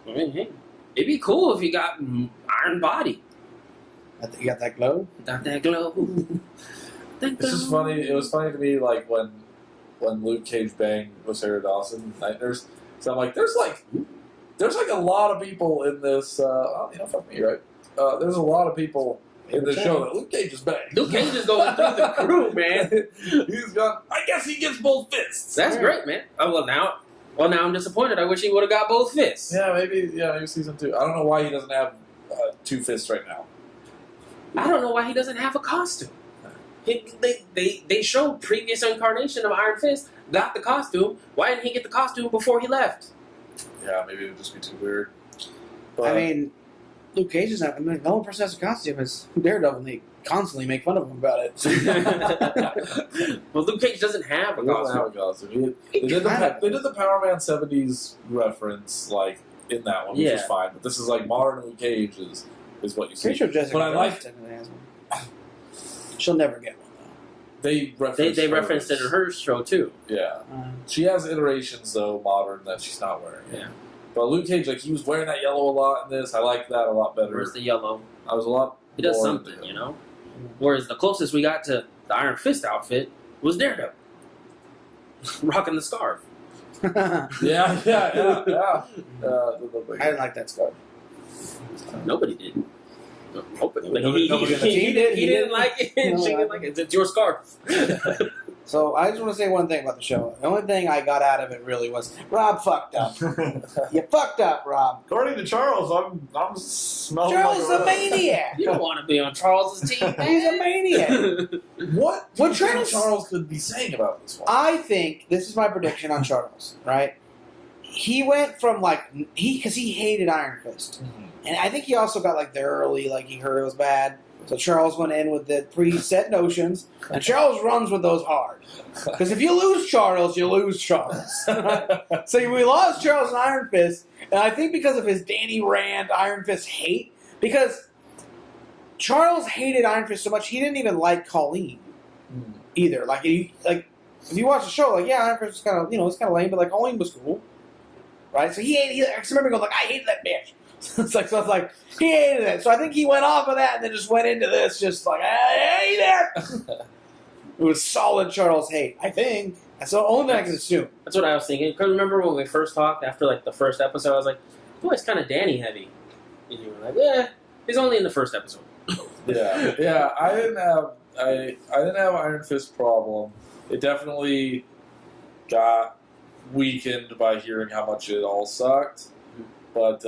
mean, hey, it'd be cool if you got iron body. You got that glow? Got that glow. It's just funny. It was funny to me, like when Luke Cage banged Rosario Dawson, Night Nurse. So I'm like, there's like a lot of people in this. Fuck me, right? There's a lot of people in this show that Luke Cage is banged. Luke Cage is going through the crew, man. He's got. I guess he gets both fists. That's great, man. Oh, well, now I'm disappointed. I wish he would have got both fists. Yeah, maybe season 2. I don't know why he doesn't have 2 fists right now. I don't know why he doesn't have a costume. They showed previous incarnation of Iron Fist, got the costume. Why didn't he get the costume before he left? Yeah, maybe it would just be too weird. But, I mean, Luke Cage is not. I mean, the only person that has a costume is Daredevil, and they constantly make fun of him about it. Well, Luke Cage doesn't have a he doesn't have costume. a costume. They did the Power Man 70s reference like in that one, which is Yeah. fine. But this is like modern Luke Cage is what you see. Pretty sure Jessica But I like technically has one. She'll never get one they referenced They referenced it in her show too. Yeah, though. she has iterations though modern that she's not wearing. Yeah. But Luke Cage, like he was wearing that yellow a lot in this. I like that a lot better. Where's the yellow? I was a lot. He does more something, into you him. know? Whereas the closest we got to the Iron Fist outfit was Daredevil. Rocking the scarf. Yeah. I didn't like that scarf. Nobody did. Nobody. Nobody did. He didn't like it. She didn't like it. It's your scarf. So I just want to say one thing about the show. The only thing I got out of it really was Rob fucked up. You fucked up, Rob. According to Charles, I'm smelling Charles like a maniac. You don't want to be on Charles's team, man. He's a maniac. What What do you think Charles- Charles could be saying about this one? I think this is my prediction on Charles. Right? He went from because he hated Iron Fist, and I think he also got like the early he heard it was bad. So Charles went in with the preset notions, and Charles runs with those hard. Because if you lose Charles, you lose Charles. So we lost Charles and Iron Fist, and I think because of his Danny Rand Iron Fist hate, because Charles hated Iron Fist so much he didn't even like Colleen either. If you watch the show, Iron Fist was kind of it's kind of lame, but Colleen was cool, right? So I remember going I hated that bitch. He hated it. So I think he went off of that and then just went into this I hate it. It was solid Charles hate, I think. That's the only thing I can assume. That's what I was thinking. Because remember when we first talked after the first episode, I was like, "Oh, it's kind of Danny heavy," and you were like, "Yeah, he's only in the first episode." Yeah. I didn't have Iron Fist problem. It definitely got weakened by hearing how much it all sucked. But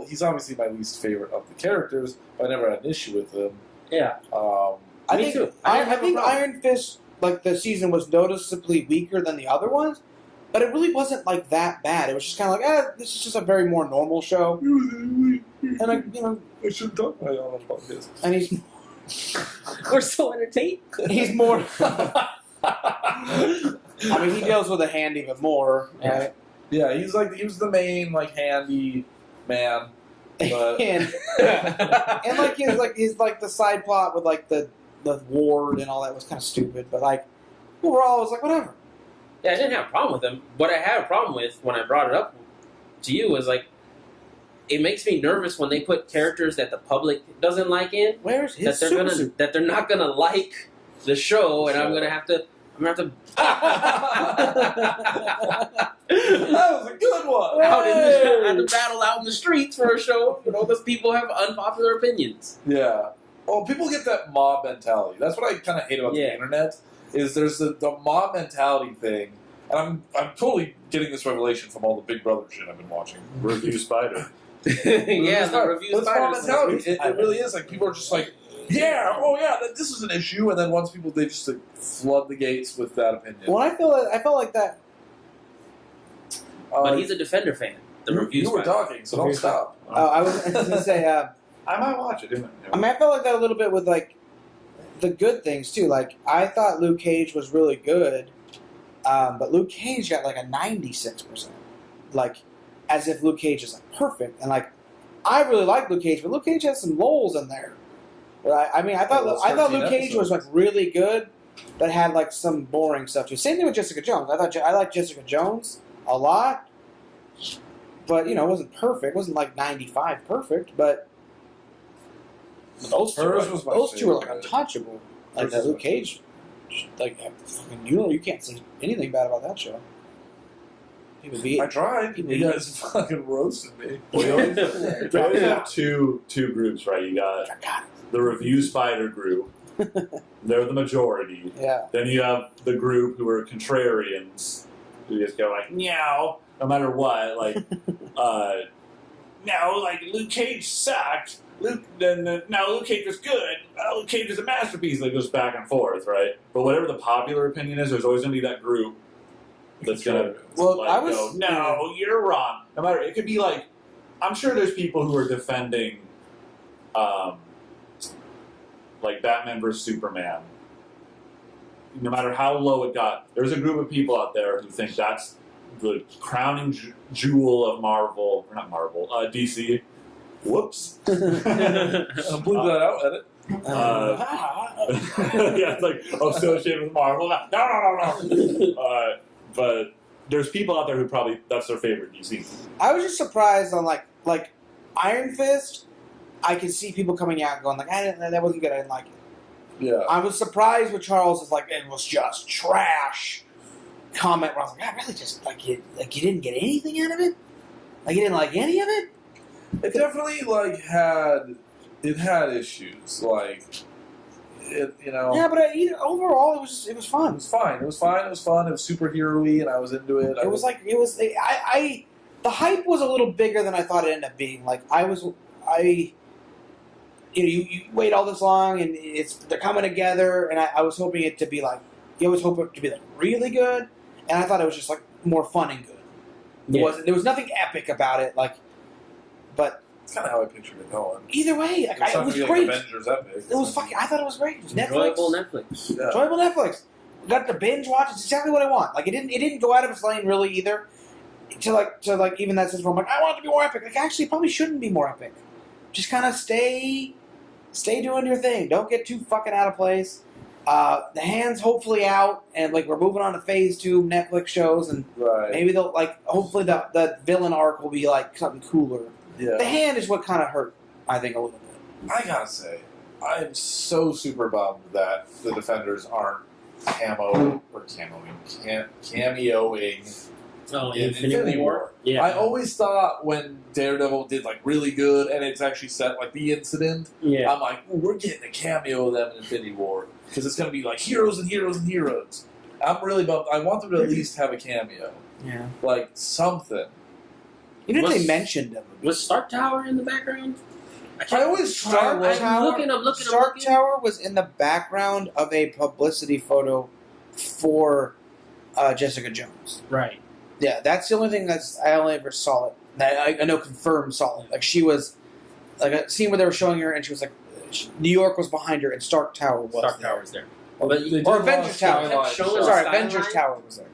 he's obviously my least favorite of the characters. But I never had an issue with him. Yeah. I Me think too. I think Iron Fist the season was noticeably weaker than the other ones, but it really wasn't that bad. It was just kind of this is just a very more normal show. And I shouldn't talk about this. and he's We're so entertained. he's more I mean, he deals with a hand even more, right? Yeah, he was the main like handy man. But and he's like the side plot with like the ward and all that was kind of stupid, but like overall, I was like whatever. Yeah, I didn't have a problem with him. What I had a problem with when I brought it up to you was like, it makes me nervous when they put characters that the public doesn't like in. Where's his that they're not gonna like the show, and I'm gonna have to. That was a good one. Out in the battle out in the streets for a show, because people have unpopular opinions. Yeah. Well, people get that mob mentality. That's what I kind of hate about the internet. Is there's the mob mentality thing, and I'm totally getting this revelation from all the Big Brother shit I've been watching. Review Spider. Yeah, the review That's mob mentality. It really is like people are just like, yeah, oh yeah, this is an issue, and then once people they just like, flood the gates with that opinion. Well, I felt like that. But he's a Defender fan. The review. You were talking, so don't stop. I was going to say. I might watch it. I mean, I felt like that a little bit with like the good things too. Like I thought Luke Cage was really good, but Luke Cage got like a 96%. Like as if Luke Cage is like perfect, and like I really like Luke Cage, but Luke Cage has some lulls in there. Right? I mean, I thought Luke Cage was like really good, but had like some boring stuff too. Same thing with Jessica Jones. I liked Jessica Jones a lot, but it wasn't perfect. It wasn't like 95 perfect, but those two were like untouchable. Like that Luke Cage, like fucking, you can't say anything bad about that show. I tried. You guys fucking roasted me. We always have two groups, right? You got the Review Spider group. They're the majority. Yeah. Then you have the group who are contrarians, who just go like, meow, no matter what. Like, no, like, Luke Cage sucked. Luke Cage was good. Luke Cage is a masterpiece. Like, goes back and forth, right? But whatever the popular opinion is, there's always going to be that group that's going to go, no, you're wrong. No matter, it could be like, I'm sure there's people who are defending, like Batman vs. Superman. No matter how low it got, there's a group of people out there who think that's the crowning jewel of Marvel, or not Marvel, DC. Whoops. I'll bleep that out, edit. Yeah, it's like associated with Marvel. No. But there's people out there who probably that's their favorite DC. I was just surprised on like Iron Fist. I could see people coming out and going like, that wasn't good. I didn't like it. Yeah. I was surprised with Charles. Is like it was just trash. Comment where I was like, really just like you didn't get anything out of it. Like you didn't like any of it. It definitely like had issues like it Yeah, but overall it was fun. It was fine. It was fine. It was fun. It was superhero-y, and I was into it. The hype was a little bigger than I thought it ended up being. Like you wait all this long and they're coming together, and I was hoping it to be like you always hope it to be like really good, and I thought it was just like more fun and good. There was nothing epic about it, like, but it's kind of how I pictured it going. Either way, it was great. Like Avengers epic. It was fucking. I thought it was great. It was Enjoyable Netflix. Yeah. Enjoyable Netflix. Got to binge watch. It's exactly what I want. Like it didn't go out of its lane really either. To even that sense where I'm like, I want it to be more epic. Like actually, it probably shouldn't be more epic. Just kind of stay doing your thing. Don't get too fucking out of place. The hand's hopefully out, and like we're moving on to phase 2 Netflix shows, and maybe they'll like hopefully the villain arc will be like something cooler. Yeah. The hand is what kind of hurt, I think, a little bit. I gotta say, I am so super bummed that the Defenders aren't cameoing Oh, in Infinity War. Yeah. I always thought when Daredevil did like really good, and it's actually set like the incident. Yeah. I'm like, ooh, we're getting a cameo of them in Infinity War because it's gonna be like heroes and heroes and heroes. I'm really bummed. I want them to at least have a cameo, Yeah. like something. Even if they mentioned them. Was Stark Tower in the background? I always try to look. I'm looking. Stark Tower was in the background of a publicity photo for Jessica Jones. Right. Yeah, that's the only thing I only ever saw it. That I know confirmed saw it. Like she was, like a scene where they were showing her, and she was like, New York was behind her, and Stark Tower was. Stark Tower's there. But They did or a lot of Avengers Tower. skyline Showing shots. Sorry, Skyline? Avengers Tower was there.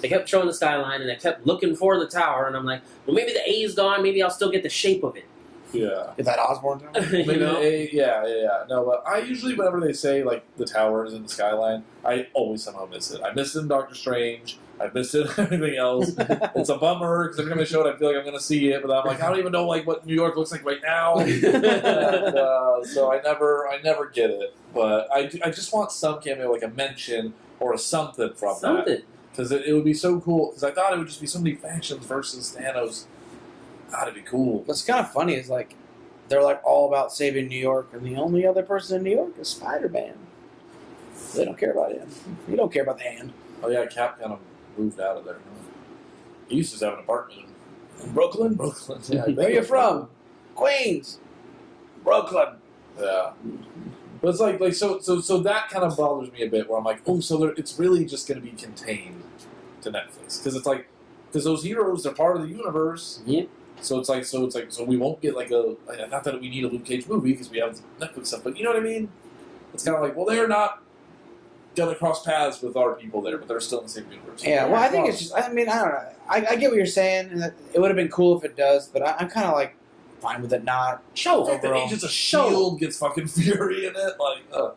They kept showing the skyline, and I kept looking for the tower, and I'm like, well, maybe the A is gone. Maybe I'll still get the shape of it. Yeah. Is that Osborne Tower? You Maybe know? yeah. No, but I usually, whenever they say like the towers in the skyline, I always somehow miss it. I missed it in Doctor Strange. I missed it in everything else. It's a bummer because every time they show it, I feel like I'm going to see it, but I'm like, I don't even know like what New York looks like right now. And, so I never get it. But I just want some cameo, like a mention or a something from that. Something. Because it would be so cool. Because I thought it would just be so many factions versus Thanos. That'd be cool. What's kind of funny is like they're like all about saving New York, and the only other person in New York is Spider-Man. They don't care about him. You don't care about the Hand. Oh yeah, Cap kind of moved out of there. He used to have an apartment In Brooklyn? Brooklyn. Yeah, Where you from? Queens. Brooklyn. Yeah. But it's like so that kind of bothers me a bit. Where I'm like, oh, so it's really just going to be contained to Netflix because it's like because those heroes are part of the universe. Yeah. So it's like so we won't get like a not that we need a Luke Cage movie because we have Netflix stuff, but you know what I mean? It's kind of like, well, they're not gonna cross paths with our people there, but they're still in the same universe. Yeah, well, I think it's just, I mean, I don't know. I get what you're saying, and that it would have been cool if it does, but I'm kind of like fine with it not. Show The fact that overall. Agents of S.H.I.E.L.D. gets fucking Fury in it, like,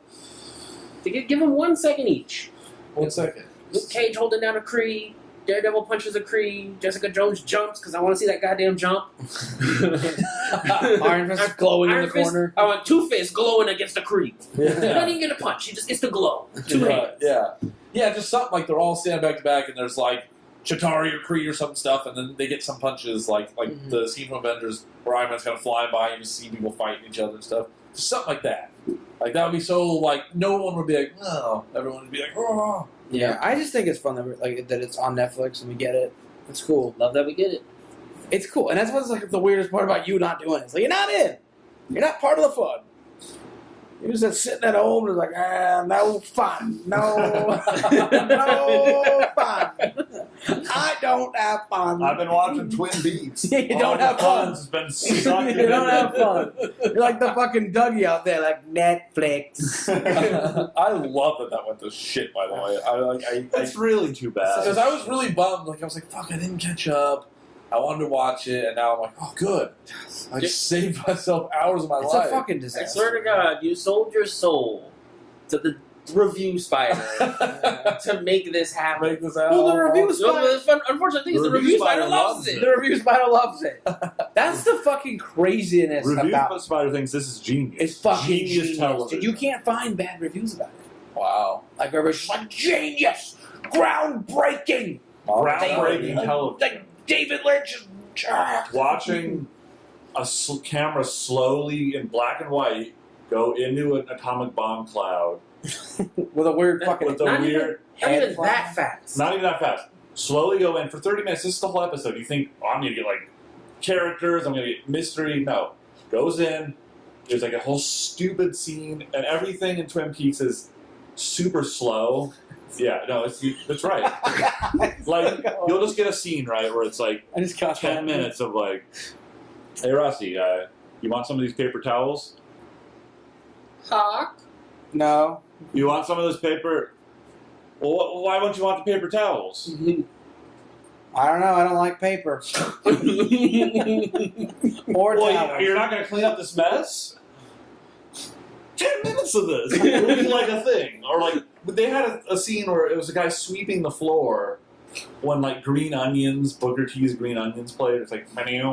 To give them 1 second each. 1 second. Luke Cage holding down a Kree. Daredevil punches a Kree. Jessica Jones jumps because I want to see that goddamn jump. Iron Fist is glowing in the Fist- corner. I want Two-Face glowing against a Kree. He doesn't Yeah. even get a punch. He just gets the glow. Two hands. Yeah, just something like they're all standing back to back, and there's like Chitauri or Kree or some stuff, and then they get some punches, like Mhm. the scene from Avengers where Iron Man's kind of flying by and you see people fighting each other and stuff. Just something like that. Like that would be so like no one would be like, oh, everyone would be like, oh. Yeah, I just think it's fun that it's on Netflix and we get it. It's cool. Love that we get it. It's cool, and that's what's like the weirdest part about you not doing it. It's like you're not in. You're not part of the fun. You're just sitting at home and like, no fun, no, no fun. I don't have fun. I've been watching Twin Peaks. You don't have fun. It's been sucking. You don't have fun. You're like the fucking Dougie out there, like Netflix. I love that went to shit. By the way, That's really too bad. because I was really bummed. Like I was like, fuck, I didn't catch up. I wanted to watch it, and now I'm like, oh, good. I just saved myself hours of my It's life. a fucking I disaster. swear to God, you sold your soul to the review spider to make this happen. Make this out. Well, the review You know, the fun, unfortunate thing is the review spider loves it. The review spider loves it. That's the fucking craziness Review about Spider thinks this is genius. it's fucking genius television. Dude, you can't find bad reviews about it. Wow. Like everybody's just like genius, groundbreaking, Groundbreaking television. like David Lynch is. Watching a camera slowly in black and white go into an atomic bomb cloud With a weird fucking. with a Not weird, Not even head that fast. not even that fast. Slowly go in for 30 minutes. This is the whole episode. You think, oh, I'm going to get like characters, I'm going to get mystery. No. Goes in, there's like a whole stupid scene, and everything in Twin Peaks is super slow. Yeah, no, that's right. Like, you'll just get a scene, right, where it's like I just got 10 minutes of like, hey, Rossi, you want some of these paper towels? Hawk. No. You want some of this paper? Well, why won't you want the paper towels? I don't know. I don't like paper. Or Well, towels. you're not going to clean up this mess? 10 minutes of this. It would be like a thing. Or like, they had a scene where it was a guy sweeping the floor when like Green Onions, Booker T's Green Onions played. It's like, it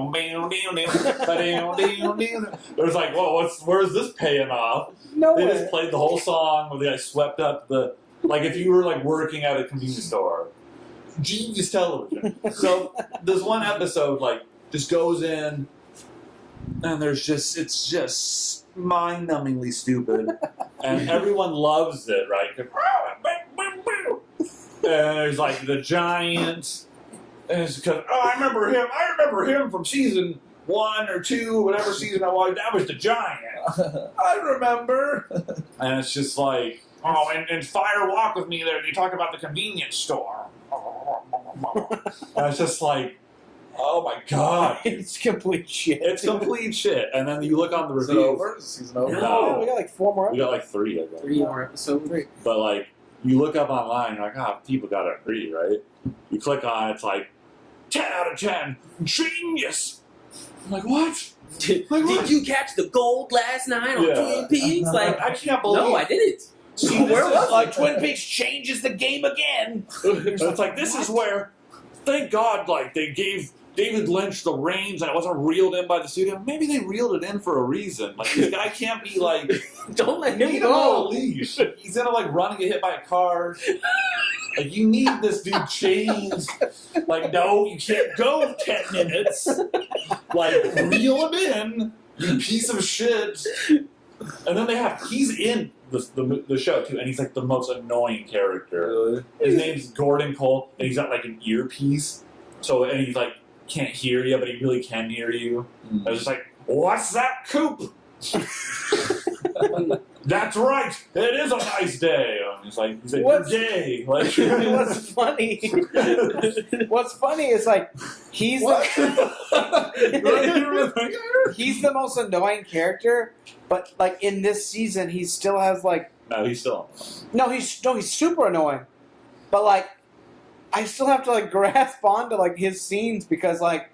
was like, whoa, where's this paying off? No They way. just played the whole song where the guy swept up the, like if you were like working at a convenience store. Genius television. So this one episode like just goes in and it's just mind-numbingly stupid. And everyone loves it, right? And there's like the giant, and it's because, I remember him from season 1 or 2, whatever season I was, that was the giant. I remember. And it's just like, oh, and Fire Walk with me there, they talk about the convenience store. And it's just like, Oh my god. It's complete shit. It's complete shit. And then you look on the Is reviews. it over? Is the season over? No. we got like 4 more. We got like 3, I think. 3 more episodes. But like, you look up online, you're like, people got to agree, right? You click on it, it's like 10 out of 10, genius. I'm like, what? Did you catch the gold last night on Yeah. Twin Peaks? Like, I can't believe. no, I didn't. See, Where this was is Like Twin Peaks changes the game again. It's like this is where, thank God, like they gave David Lynch the reins and it wasn't reeled in by the studio. Maybe they reeled it in for a reason. Like this guy can't be like, Don't let you him need him on a go. leash. He's gonna like run and get hit by a car. Like you need this dude chained. Like no, you can't go 10 minutes. Like reel him in, you piece of shit. And then he's in the show too, and he's like the most annoying character. Really? His name's Gordon Cole, and he's got like an earpiece, and he's like can't hear you, but he really can hear you. I was just like, what's that, Coop? That's right, it is a nice day. And he's like, you're gay. Like, What's funny? What's funny is like he's he's the most annoying character, but like in this season he still has like no, he's still. he's super annoying, but like I still have to like grasp onto like his scenes because like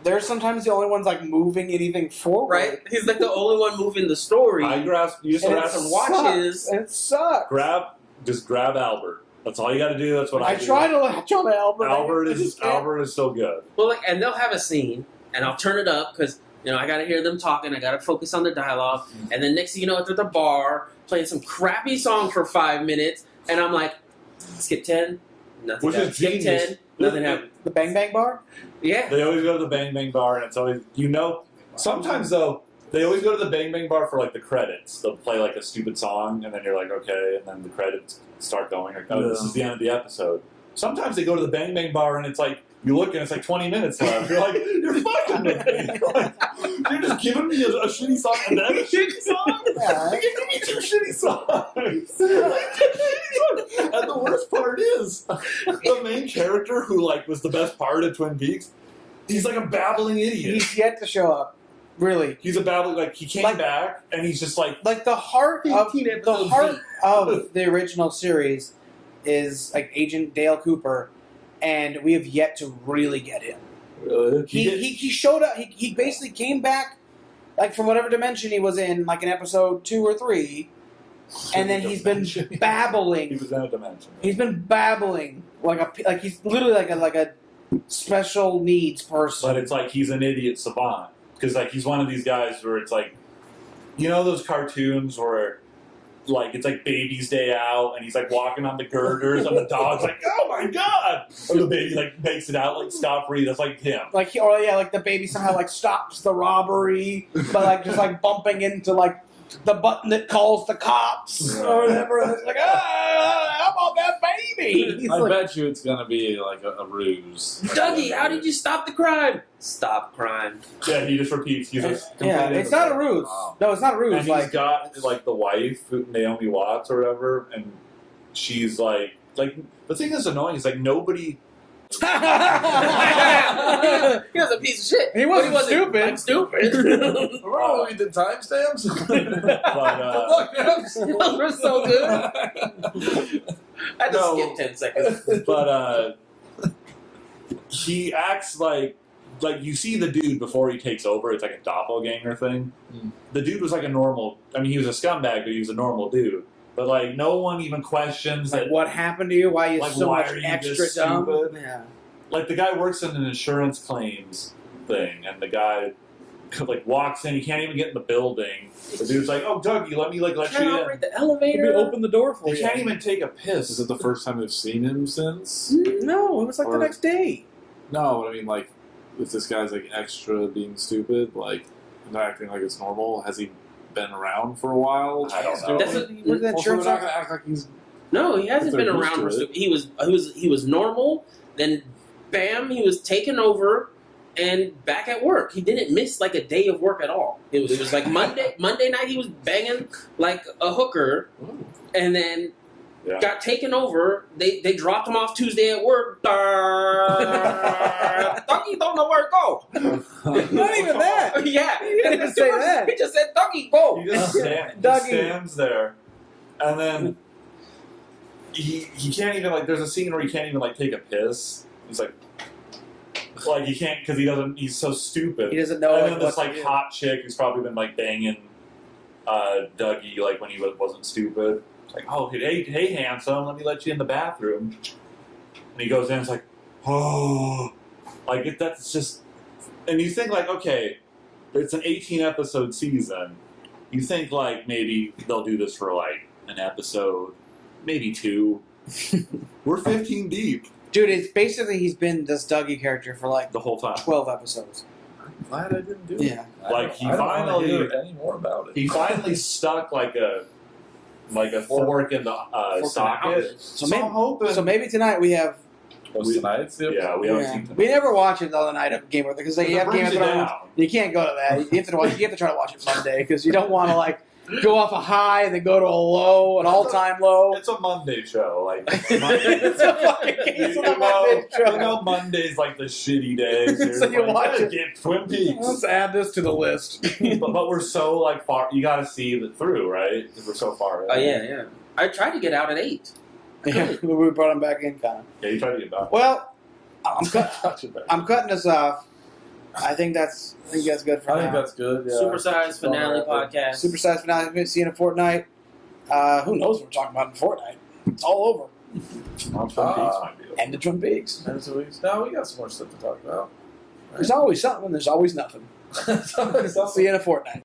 they're sometimes the only ones like moving anything forward. Right? He's like the only one moving the story. I grasp. You just And grasp it and watch sucks, his- and it sucks. just grab Albert. That's all you got to do. That's what I do. try to latch on to Albert. Albert I just can't. Albert is so good. Well, like, and they'll have a scene, and I'll turn it up because I gotta hear them talking. I gotta focus on the dialogue, and then next thing you know, it's at the bar playing some crappy song for 5 minutes, and I'm like, skip 10, nothing. Which happened. is Skip genius. 10, nothing happened. The Bang Bang Bar. Yeah. They always go to the Bang Bang Bar, and it's always sometimes though they always go to the Bang Bang Bar for like the credits. They'll play like a stupid song, and then you're like, okay, and then the credits start going. Like, oh, this is the end of the episode. Sometimes they go to the Bang Bang Bar, and it's like you look, and it's like 20 minutes left. You're like, you're fucking with me. Like, you're just giving me a shitty song and then a shitty song. Yeah. You're giving me 2 shitty songs. And the worst part is the main character who like was the best part of Twin Peaks. He's like a babbling idiot. He's yet to show up. Really. He's a babbling like he came back and he's just like Like the heart of 15 the episodes heart deep. of the original series is like Agent Dale Cooper, and we have yet to really get him. Really? He showed up. He basically came back, like from whatever dimension he was in, like in episode 2 or 3, and then he's been He babbling. was in a dimension. He's been babbling like he's literally like a special needs person. But it's like he's an idiot savant because like he's one of these guys where it's like, those cartoons where like it's like baby's day out and he's like walking on the girders and the dog's like, oh my god, or the baby like makes it out like scot free. That's like him. Like like the baby somehow like stops the robbery, but like just like bumping into like the button that calls the cops or whatever. And it's like, how about that baby? He's I like, bet you it's gonna be like a ruse. Dougie, how did you stop the crime? Stop crime. Yeah, he just repeats. He's a yeah, complete it's not a imbecile. ruse. Wow. No, it's not a ruse. And he's got like the wife, Naomi Watts or whatever, and she's like the thing that's annoying is like nobody. He was a piece of shit. He wasn't But stupid. I'm stupid. Remember when we did timestamps? But, Those were so good. I just No. skipped 10 seconds. but he acts like you see the dude before he takes over. It's like a doppelganger thing. Mm. The dude was like a normal. I mean, he was a scumbag, but he was a normal dude. But like, no one even questions like, that. what happened to you? Why are you Like, so why much are you extra this dumb? stupid? Yeah. Like the guy works in an insurance claims thing, and the guy like walks in. He can't even get in the building. The dude's like, "Oh, Dougie, let me let Can't you in." operate the Maybe elevator. open the door for They you. can't even take a piss. Is it the first time they've seen him since? No, it was like Or- the next day. No, I mean, like, if this guy's like extra being stupid, like, not acting like it's normal, has he been around for a while? I don't know. That's a- Where's that Also, insurance they're not officer? gonna act like he's. No, he hasn't If been they're around for used to stupid. He was normal. Then, bam, he was taken over and back at work. He didn't miss like a day of work at all. It was like Monday night he was banging like a hooker, and then Yeah. got taken over. They dropped him off Tuesday at work. Dougie don't know where to go. Not even that. Yeah, He didn't say that. He just said, "Dougie, go." He just Dougie. stands there, and then he can't even like. There's a scene where he can't even like take a piss. He's like he can't because he doesn't. He's so stupid. He doesn't know. And Like, then this what like to do. hot chick who's probably been like banging Dougie like when he wasn't stupid. It's like, oh hey handsome, let me let you in the bathroom. And he goes in. It's like, oh, like that's just. And you think like, okay, it's an 18 episode season. You think like maybe they'll do this for like an episode, maybe 2. We're 15 deep Dude, it's basically he's been this Dougie character for like the whole time. 12 episodes. I'm glad I didn't do it. Yeah. Like, he I don't wanna finally- hear any more about it. He finally stuck like a fork in the socket. So I'm maybe, hoping. so maybe tonight we have. What's tonight's the yeah, we haven't seen. We never watch it the other night of Game of Thrones because they It have Game brings of you Thrones. down. You can't go to that. You have to watch. You have to try to watch it Monday because you don't want to like go off a high and then go to a low, an all-time low. It's a Monday show. Like It's a fucking it's a Monday show. You know, Monday's like the shitty days. So you like, watch it. Get Twin Peaks. Let's add this to the list. but we're so like far. You got to see it through, right? Because we're so far. Oh yeah. I tried to get out at 8. Yeah, we brought him back in, kind of. Yeah, you try to get back. Well, I'm cutting this off. I think that's good for I now. think that's good. Yeah. Supersized finale podcast. Supersized finale. See you in a fortnight. Who knows what we're talking about in a fortnight? It's all over. Twin Peaks might be. And the Twin Peaks. And 2 weeks. No, we got some more stuff to talk about. There's always something. There's always nothing. See you in a fortnight.